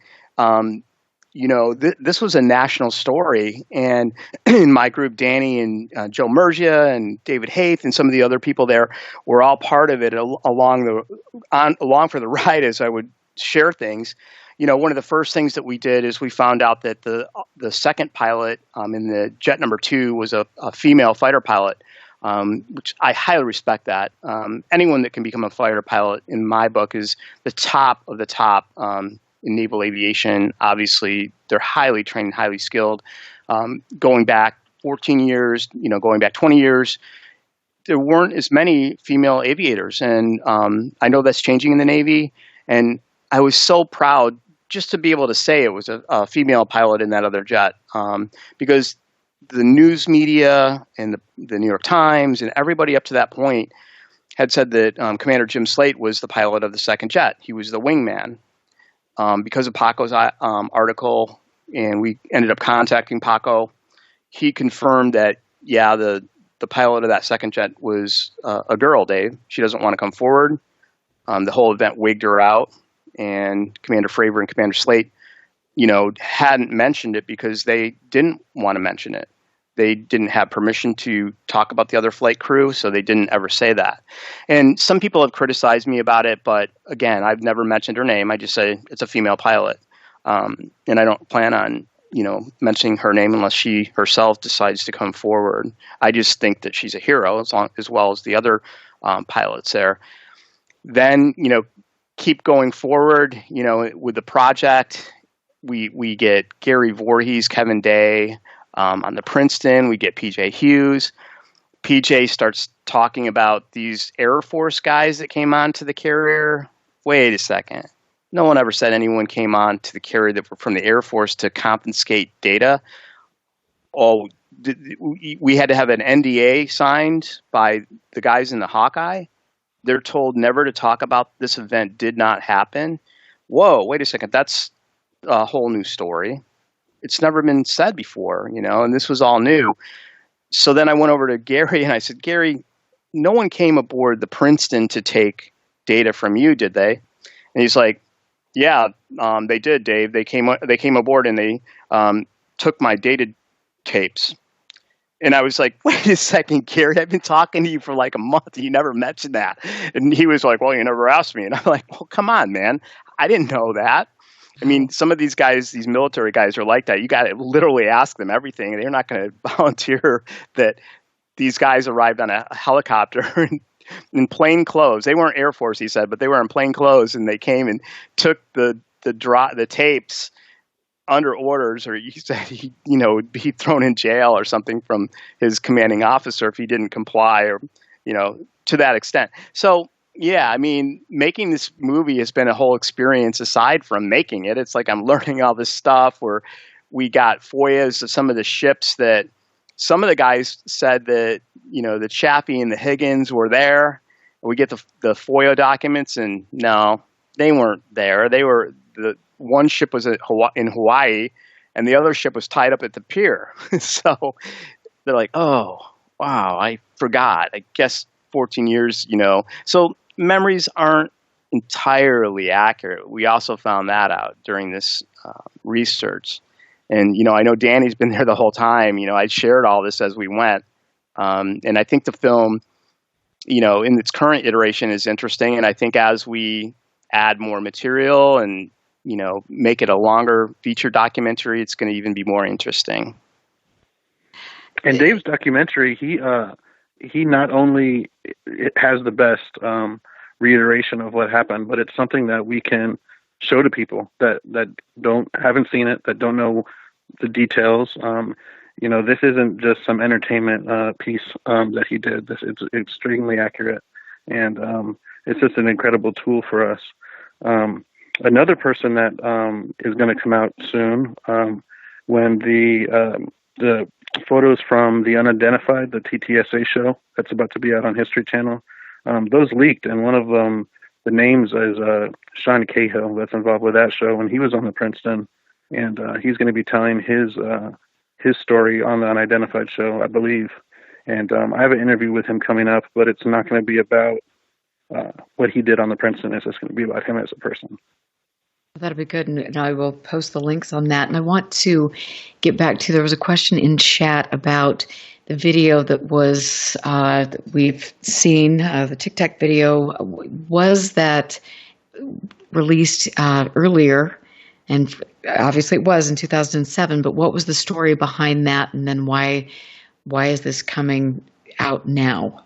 [SPEAKER 7] this was a national story, and in my group, Danny and Joe Mergia and David Haith and some of the other people there were all part of it along for the ride as I would share things. One of the first things that we did is we found out that the second pilot in the jet number 2 was a female fighter pilot, which I highly respect that. Anyone that can become a fighter pilot, in my book, is the top of the top in naval aviation. Obviously, they're highly trained, highly skilled. Going back 14 years, going back 20 years, there weren't as many female aviators. And I know that's changing in the Navy. And I was so proud just to be able to say it was a female pilot in that other jet, because the news media and the New York Times and everybody up to that point had said that Commander Jim Slate was the pilot of the second jet. He was the wingman. Because of Paco's article, and we ended up contacting Paco, he confirmed that, the pilot of that second jet was a girl, Dave. She doesn't want to come forward. The whole event wigged her out, and Commander Fravor and Commander Slate, hadn't mentioned it because they didn't want to mention it. They didn't have permission to talk about the other flight crew, so they didn't ever say that. And some people have criticized me about it, but again, I've never mentioned her name. I just say it's a female pilot. And I don't plan on, mentioning her name unless she herself decides to come forward. I just think that she's a hero as well as the other pilots there. Then, keep going forward, with the project. We get Gary Voorhees, Kevin Day, on the Princeton. We get PJ Hughes. PJ starts talking about these Air Force guys that came on to the carrier. Wait a second. No one ever said anyone came on to the carrier that were from the Air Force to confiscate data. We had to have an NDA signed by the guys in the Hawkeye. They're told never to talk about this event did not happen. Whoa, wait a second. That's a whole new story. It's never been said before, and this was all new. So then I went over to Gary and I said, Gary, no one came aboard the Princeton to take data from you, did they? And he's like, yeah, they did, Dave. They came aboard and they took my data tapes. And I was like, wait a second, Gary, I've been talking to you for like a month and you never mentioned that. And he was like, well, you never asked me. And I'm like, well, come on, man. I didn't know that. I mean, some of these guys, these military guys are like that. You got to literally ask them everything. They're not going to volunteer that these guys arrived on a helicopter in plain clothes. They weren't Air Force, he said, but they were in plain clothes, and they came and took the tapes under orders, or he said he would be thrown in jail or something from his commanding officer if he didn't comply, or to that extent. So. Yeah, I mean, making this movie has been a whole experience aside from making it. It's like I'm learning all this stuff where we got FOIAs of some of the ships that some of the guys said that, the Chappie and the Higgins were there. We get the FOIA documents, and no, they weren't there. The one ship was in Hawaii, and the other ship was tied up at the pier. So they're like, oh, wow, I forgot. I guess 14 years, So memories aren't entirely accurate. We also found that out during this research. And, I know Danny's been there the whole time. I shared all this as we went. And I think the film, in its current iteration is interesting. And I think as we add more material and, make it a longer feature documentary, it's going to even be more interesting.
[SPEAKER 21] And Dave's documentary, he not only has the best reiteration of what happened, but it's something that we can show to people that haven't seen it, that don't know the details. This isn't just some entertainment piece that he did. It's extremely accurate, and it's just an incredible tool for us. Another person that is going to come out soon, when the photos from the Unidentified, the TTSA show that's about to be out on History Channel, those leaked, and one of them, the names is Sean Cahill, that's involved with that show, and he was on the Princeton, and he's going to be telling his story on the Unidentified show, I believe. And I have an interview with him coming up, but it's not going to be about what he did on the Princeton. It's just going to be about him as a person.
[SPEAKER 6] That'll be good, and I will post the links on that. And I want to get back to, there was a question in chat about the video that was, that we've seen, the Tic Tac video. Was that released earlier? And obviously it was in 2007, but what was the story behind that? And then why is this coming out now?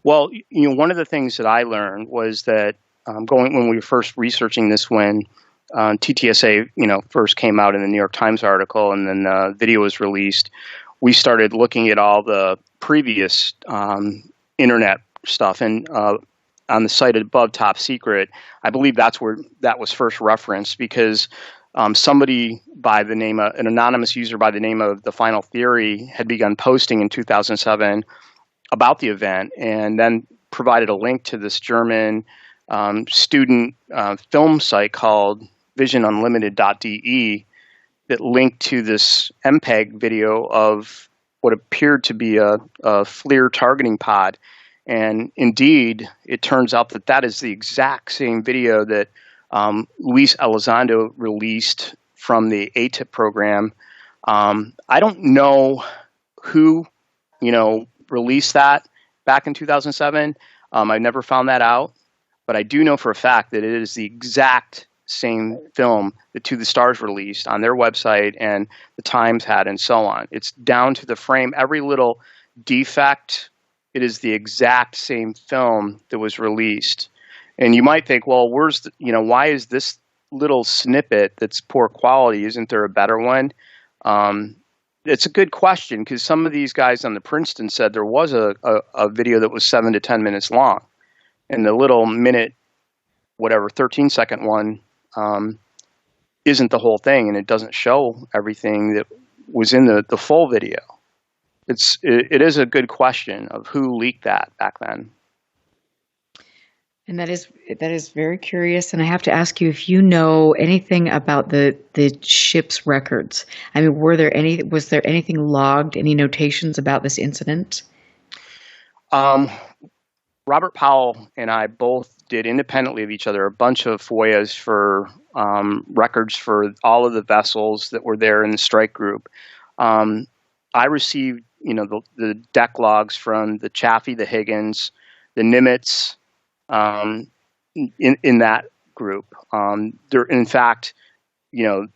[SPEAKER 7] Well, one of the things that I learned was that when we were first researching this, when TTSA, first came out in the New York Times article, and then the video was released, we started looking at all the previous internet stuff. And on the site above Top Secret, I believe that's where that was first referenced, because somebody by the name of an anonymous user by the name of The Final Theory had begun posting in 2007 about the event, and then provided a link to this German student film site called visionunlimited.de that linked to this MPEG video of what appeared to be a FLIR targeting pod. And indeed, it turns out that that is the exact same video that Luis Elizondo released from the ATIP program. I don't know who, released that back in 2007. I never found that out, but I do know for a fact that it is the exact same film that To the Stars released on their website and the Times had, and so on. It's down to the frame, every little defect. It is the exact same film that was released. And you might think, well, why is this little snippet that's poor quality? Isn't there a better one? It's a good question, because some of these guys on the Princeton said there was a video that was 7 to 10 minutes long. And the little minute, 13-second one isn't the whole thing, and it doesn't show everything that was in the full video. It is a good question of who leaked that back then.
[SPEAKER 6] And that is very curious. And I have to ask you if you know anything about the ship's records. I mean, was there anything logged, any notations about this incident?
[SPEAKER 7] Robert Powell and I both did independently of each other a bunch of FOIAs for records for all of the vessels that were there in the strike group. I received, the deck logs from the Chaffee, the Higgins, the Nimitz, in that group. In fact, it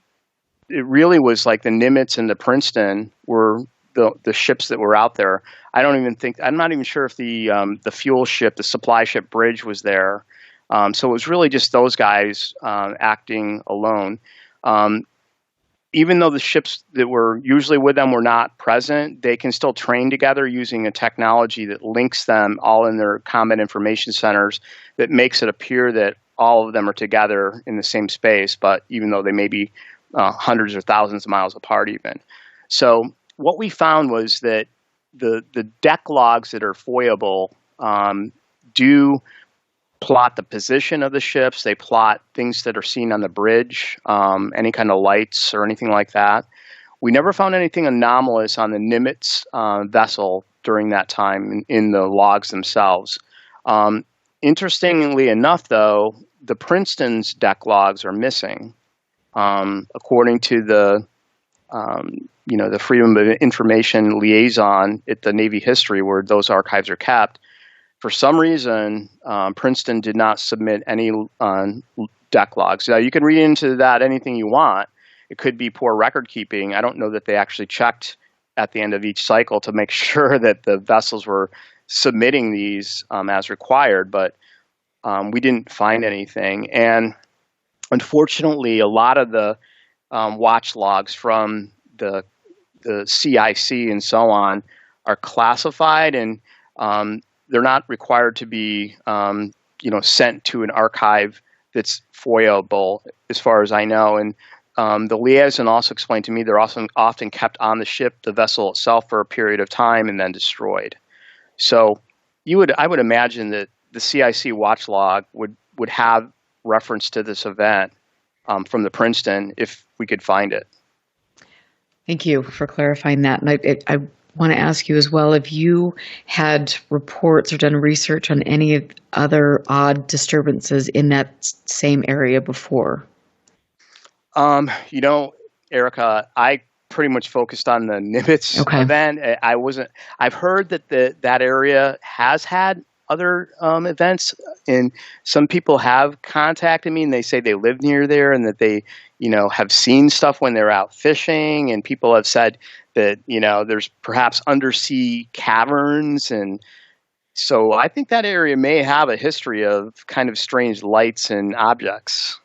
[SPEAKER 7] really was like the Nimitz and the Princeton were the ships that were out there. I'm not even sure if the fuel ship, the supply ship Bridge was there. So it was really just those guys acting alone. Even though the ships that were usually with them were not present, they can still train together using a technology that links them all in their combat information centers that makes it appear that all of them are together in the same space, but even though they may be hundreds or thousands of miles apart even. So what we found was that the deck logs that are FOIAble do plot the position of the ships. They plot things that are seen on the bridge, any kind of lights or anything like that. We never found anything anomalous on the Nimitz vessel during that time in the logs themselves. Interestingly enough, though, the Princeton's deck logs are missing. According to the Freedom of Information Liaison at the Navy History, where those archives are kept, for some reason, Princeton did not submit any deck logs. Now, you can read into that anything you want. It could be poor record keeping. I don't know that they actually checked at the end of each cycle to make sure that the vessels were submitting these as required, but we didn't find anything. And unfortunately, a lot of the watch logs from the CIC and so on are classified, and they're not required to be, sent to an archive that's FOIAble, as far as I know. And the liaison also explained to me they're also often kept on the ship, the vessel itself, for a period of time and then destroyed. So I would imagine that the CIC watch log would have reference to this event from the Princeton if we could find it.
[SPEAKER 6] Thank you for clarifying that. And I want to ask you as well, if you had reports or done research on any of other odd disturbances in that same area before.
[SPEAKER 7] You know, Erica, I pretty much focused on the Nimitz event. I've heard that that area has had other events, and some people have contacted me and they say they live near there and that they, have seen stuff when they're out fishing, and people have said that, there's perhaps undersea caverns. And so I think that area may have a history of kind of strange lights and objects.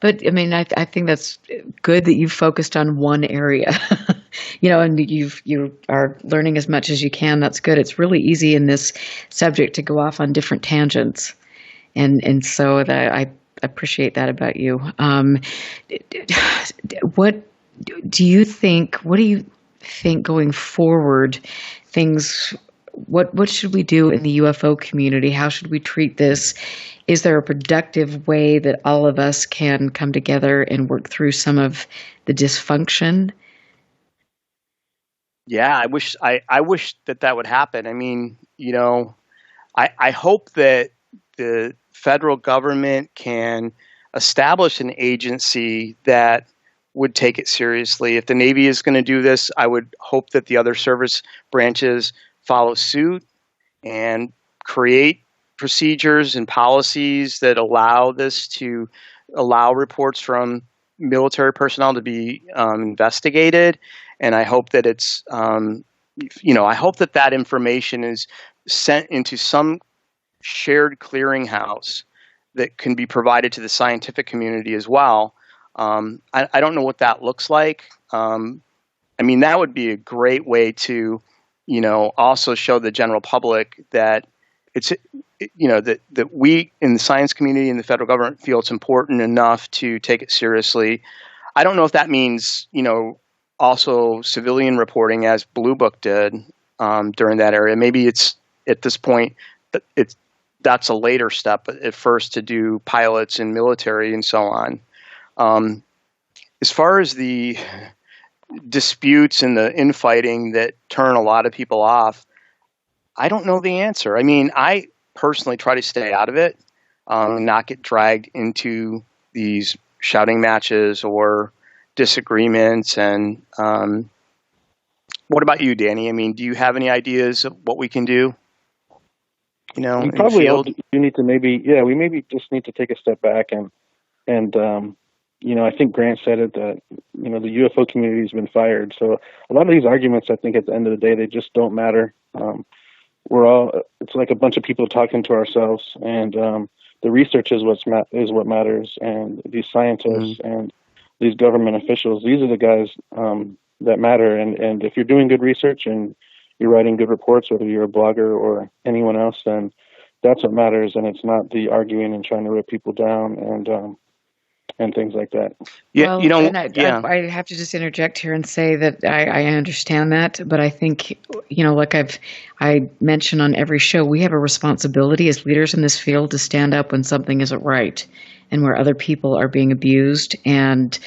[SPEAKER 6] But I mean, I think that's good that you've focused on one area, and you are learning as much as you can. That's good. It's really easy in this subject to go off on different tangents, and so that I appreciate that about you. What do you think? What do you think going forward? What should we do in the UFO community? How should we treat this? Is there a productive way that all of us can come together and work through some of the dysfunction?
[SPEAKER 7] Yeah, I wish that would happen. I mean, I hope that the federal government can establish an agency that would take it seriously. If the Navy is going to do this, I would hope that the other service branches follow suit and create procedures and policies that allow reports from military personnel to be investigated. And I hope that it's, I hope that information is sent into some shared clearinghouse that can be provided to the scientific community as well. I don't know what that looks like. I mean, that would be a great way to, also show the general public that it's, that we in the science community and the federal government feel it's important enough to take it seriously. I don't know if that means, also civilian reporting as Blue Book did during that area. Maybe it's at this point, that's a later step at first to do pilots and military and so on. As far as the disputes and the infighting that turn a lot of people off, I don't know the answer. I mean, I personally try to stay out of it and not get dragged into these shouting matches or disagreements. And what about you, Danny? I mean, do you have any ideas of what we can do? We
[SPEAKER 21] probably you need to we maybe just need to take a step back and I think Grant said it that, the UFO community has been fired. So a lot of these arguments, I think at the end of the day, they just don't matter. It's like a bunch of people talking to ourselves, and the research is what matters. And these scientists and these government officials, these are the guys that matter. And if you're doing good research and you're writing good reports, whether you're a blogger or anyone else, then that's what matters. And it's not the arguing and trying to rip people down and things like that.
[SPEAKER 7] Yeah,
[SPEAKER 6] well, I have to just interject here and say that I understand that, but I think, like I mention on every show, we have a responsibility as leaders in this field to stand up when something isn't right and where other people are being abused and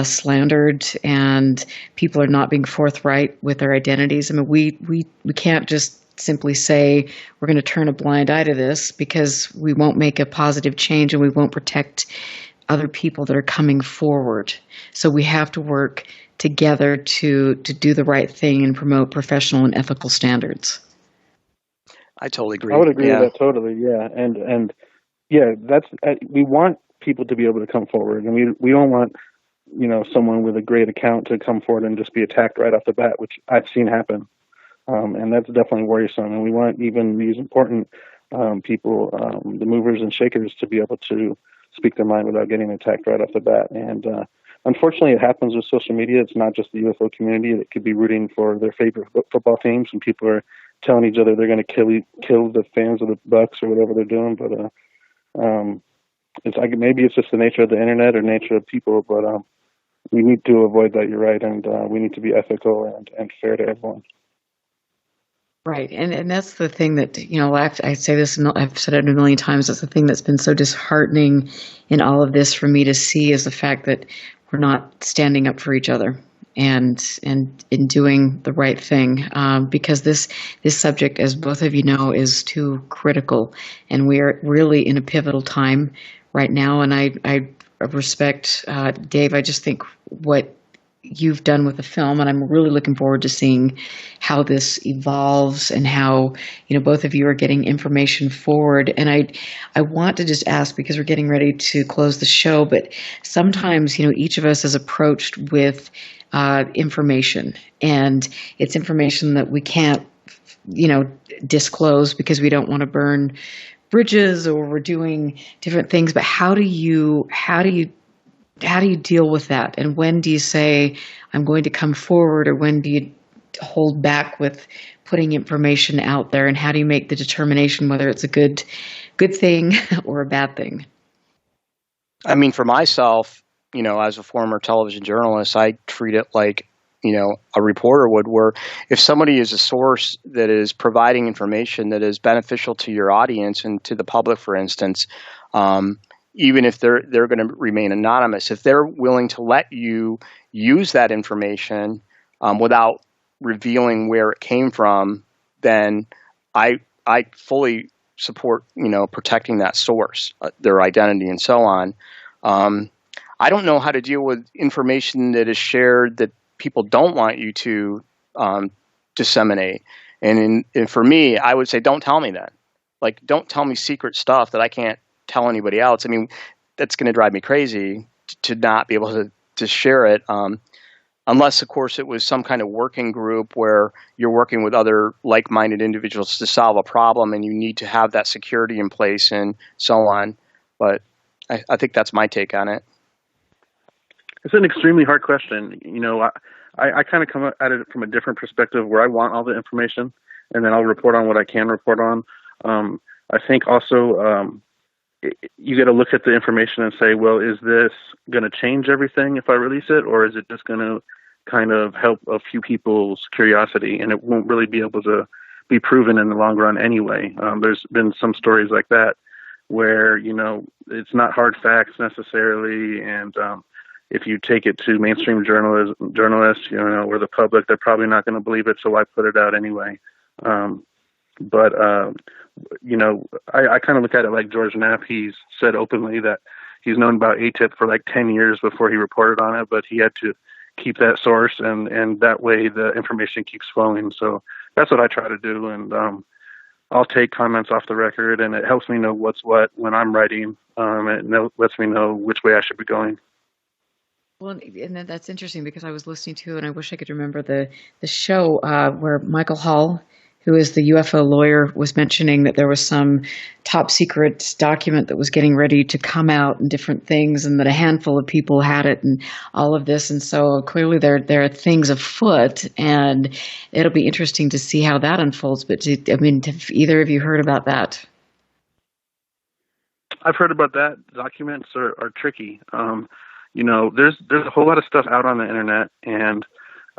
[SPEAKER 6] slandered and people are not being forthright with their identities. I mean, we can't just simply say we're going to turn a blind eye to this, because we won't make a positive change and we won't protect other people that are coming forward. So we have to work together to do the right thing and promote professional and ethical standards.
[SPEAKER 7] I totally agree.
[SPEAKER 21] I would agree with that totally. Yeah. And that's, we want people to be able to come forward, and we don't want, someone with a great account to come forward and just be attacked right off the bat, which I've seen happen. And that's definitely worrisome. And we want even these important people, the movers and shakers, to be able to speak their mind without getting attacked right off the bat. And unfortunately, it happens with social media. It's not just the UFO community that could be rooting for their favorite football teams, and people are telling each other they're going to kill the fans of the Bucks or whatever they're doing. But it's like maybe it's just the nature of the internet or nature of people. But we need to avoid that. You're right, and we need to be ethical and fair to everyone.
[SPEAKER 6] Right. And that's the thing that, I say this, and I've said it a million times, that's the thing that's been so disheartening in all of this for me to see, is the fact that we're not standing up for each other and in doing the right thing. Because this subject, as both of you know, is too critical, and we are really in a pivotal time right now. And I respect, Dave, I just think what you've done with the film, and I'm really looking forward to seeing how this evolves and how, both of you are getting information forward. And I want to just ask, because we're getting ready to close the show, but sometimes, each of us is approached with information, and it's information that we can't, disclose because we don't want to burn bridges, or we're doing different things. But how do you deal with that? And when do you say, I'm going to come forward, or when do you hold back with putting information out there? And how do you make the determination whether it's a good thing or a bad thing?
[SPEAKER 7] I mean, for myself, as a former television journalist, I treat it like, a reporter would, where if somebody is a source that is providing information that is beneficial to your audience and to the public, for instance, even if they're going to remain anonymous, if they're willing to let you use that information without revealing where it came from, then I fully support, protecting that source, their identity and so on. I don't know how to deal with information that is shared that people don't want you to disseminate. And for me, I would say, don't tell me that. Like, don't tell me secret stuff that I can't tell anybody else. I mean, that's going to drive me crazy to not be able to share it. Unless, of course, it was some kind of working group where you're working with other like-minded individuals to solve a problem and you need to have that security in place and so on. But I think that's my take on it.
[SPEAKER 21] It's an extremely hard question. I kind of come at it from a different perspective, where I want all the information, and then I'll report on what I can report on. I think also you got to look at the information and say, well, is this going to change everything if I release it, or is it just going to kind of help a few people's curiosity, and it won't really be able to be proven in the long run anyway? There's been some stories like that where, it's not hard facts necessarily, and if you take it to mainstream journalists, or the public, they're probably not going to believe it, so why put it out anyway? But I kind of look at it like George Knapp. He's said openly that he's known about ATIP for like 10 years before he reported on it, but he had to keep that source, and that way the information keeps flowing. So that's what I try to do, and I'll take comments off the record, and it helps me know what's what when I'm writing, and it lets me know which way I should be going.
[SPEAKER 6] Well, and that's interesting, because I was listening to, and I wish I could remember the show where Michael Hall, who is the UFO lawyer, was mentioning that there was some top secret document that was getting ready to come out and different things, and that a handful of people had it and all of this. And so clearly there are things afoot, and it'll be interesting to see how that unfolds. But have either of you heard about that?
[SPEAKER 21] I've heard about that. Documents are tricky. There's a whole lot of stuff out on the internet, and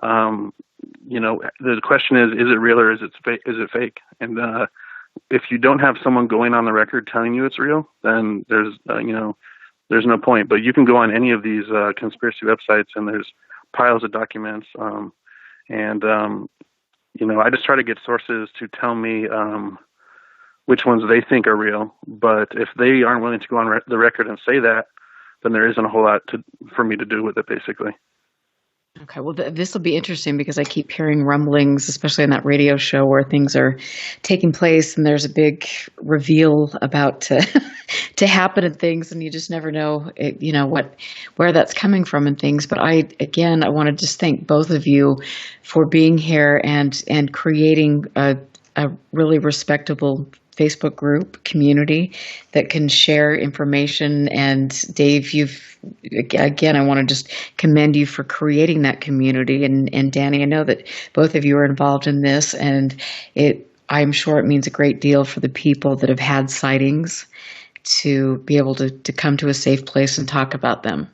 [SPEAKER 21] the question is it real or is it fake? And if you don't have someone going on the record telling you it's real, then there's no point. But you can go on any of these conspiracy websites, and there's piles of documents. I just try to get sources to tell me which ones they think are real. But if they aren't willing to go on the record and say that, then there isn't a whole lot for me to do with it, basically.
[SPEAKER 6] Okay, well, this will be interesting, because I keep hearing rumblings, especially on that radio show, where things are taking place and there's a big reveal about to happen and things, and you just never know, where that's coming from and things. But I want to just thank both of you for being here and creating a really respectable Facebook group community that can share information. And Dave, I want to just commend you for creating that community. And Danny, I know that both of you are involved in this, and I'm sure it means a great deal for the people that have had sightings to be able to come to a safe place and talk about them.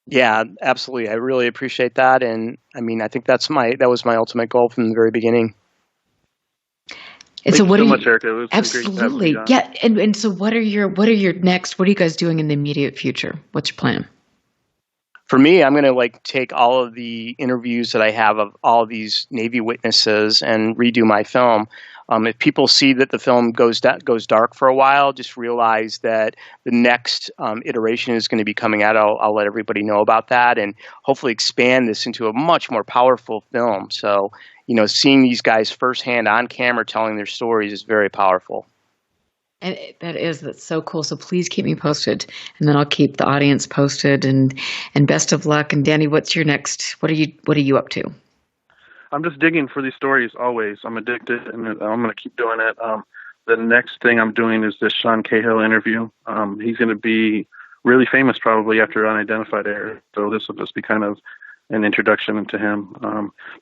[SPEAKER 7] Yeah, absolutely. I really appreciate that. And I mean, I think that was my ultimate goal from the very beginning.
[SPEAKER 6] And
[SPEAKER 21] Thank
[SPEAKER 6] so what
[SPEAKER 21] you so
[SPEAKER 6] are
[SPEAKER 21] much, Erica. It was
[SPEAKER 6] absolutely,
[SPEAKER 21] great to have you on.
[SPEAKER 6] And so what are your next? What are you guys doing in the immediate future? What's your plan?
[SPEAKER 7] for me, I'm going to take all of the interviews that I have of all of these Navy witnesses and redo my film. If people see that the film goes dark for a while, just realize that the next iteration is going to be coming out. I'll let everybody know about that and hopefully expand this into a much more powerful film. So, seeing these guys firsthand on camera telling their stories is very powerful.
[SPEAKER 6] And that's so cool. So please keep me posted, and then I'll keep the audience posted. And best of luck. And Danny, what's your next? What are you up to?
[SPEAKER 21] I'm just digging for these stories always. I'm addicted, and I'm going to keep doing it. The next thing I'm doing is this Sean Cahill interview. He's going to be really famous probably after Unidentified airs, so this will just be kind of an introduction into him.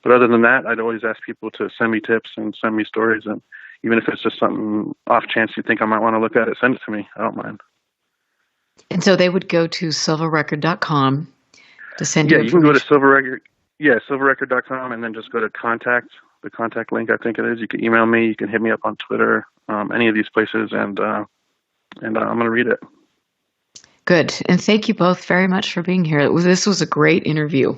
[SPEAKER 21] But other than that, I'd always ask people to send me tips and send me stories, and even if it's just something off chance you think I might want to look at it, send it to me. I don't mind.
[SPEAKER 6] And so they would go to silverrecord.com to send you.
[SPEAKER 21] Yeah, you can go to silverrecord.com and then just go to contact, the contact link, I think it is. You can email me, you can hit me up on Twitter, any of these places, and I'm going to read it.
[SPEAKER 6] Good. And thank you both very much for being here. This was a great interview.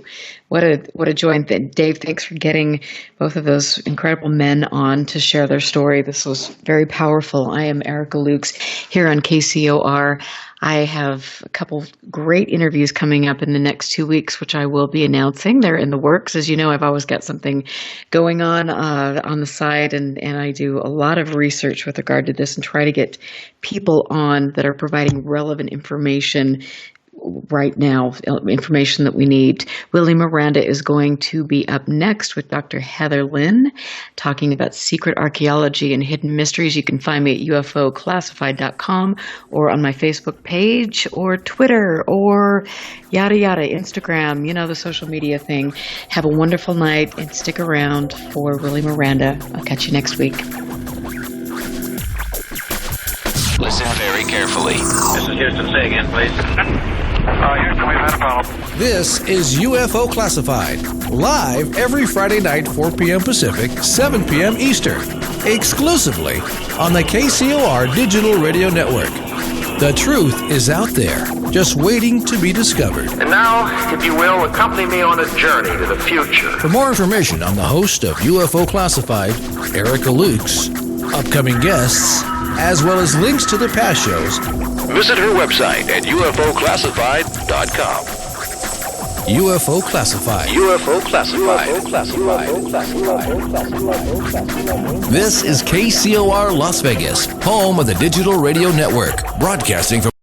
[SPEAKER 6] What a joy. And Dave, thanks for getting both of those incredible men on to share their story. This was very powerful. I am Erica Lukes here on KCOR. I have a couple great interviews coming up in the next 2 weeks, which I will be announcing. They're in the works. As you know, I've always got something going on the side, and I do a lot of research with regard to this and try to get people on that are providing relevant information right now, information that we need. Willie Miranda is going to be up next with Dr. Heather Lynn, talking about secret archaeology and hidden mysteries. You can find me at ufoclassified.com or on my Facebook page or Twitter or yada yada, Instagram, the social media thing. Have a wonderful night and stick around for Willie Miranda. I'll catch you next week.
[SPEAKER 11] Listen very carefully.
[SPEAKER 9] This is Houston. Say again, please. Houston, we've had a problem.
[SPEAKER 5] This is UFO Classified, live every Friday night, 4 p.m. Pacific, 7 p.m. Eastern, exclusively on the KCOR Digital Radio Network. The truth is out there, just waiting to be discovered.
[SPEAKER 9] And now, if you will, accompany me on a journey to the future.
[SPEAKER 5] For more information on the host of UFO Classified, Erica Lukes, upcoming guests, as well as links to the past shows,
[SPEAKER 11] visit her website at ufoclassified.com.
[SPEAKER 5] UFO Classified.
[SPEAKER 11] UFO Classified.
[SPEAKER 5] This is KCOR Las Vegas, home of the Digital Radio Network, broadcasting from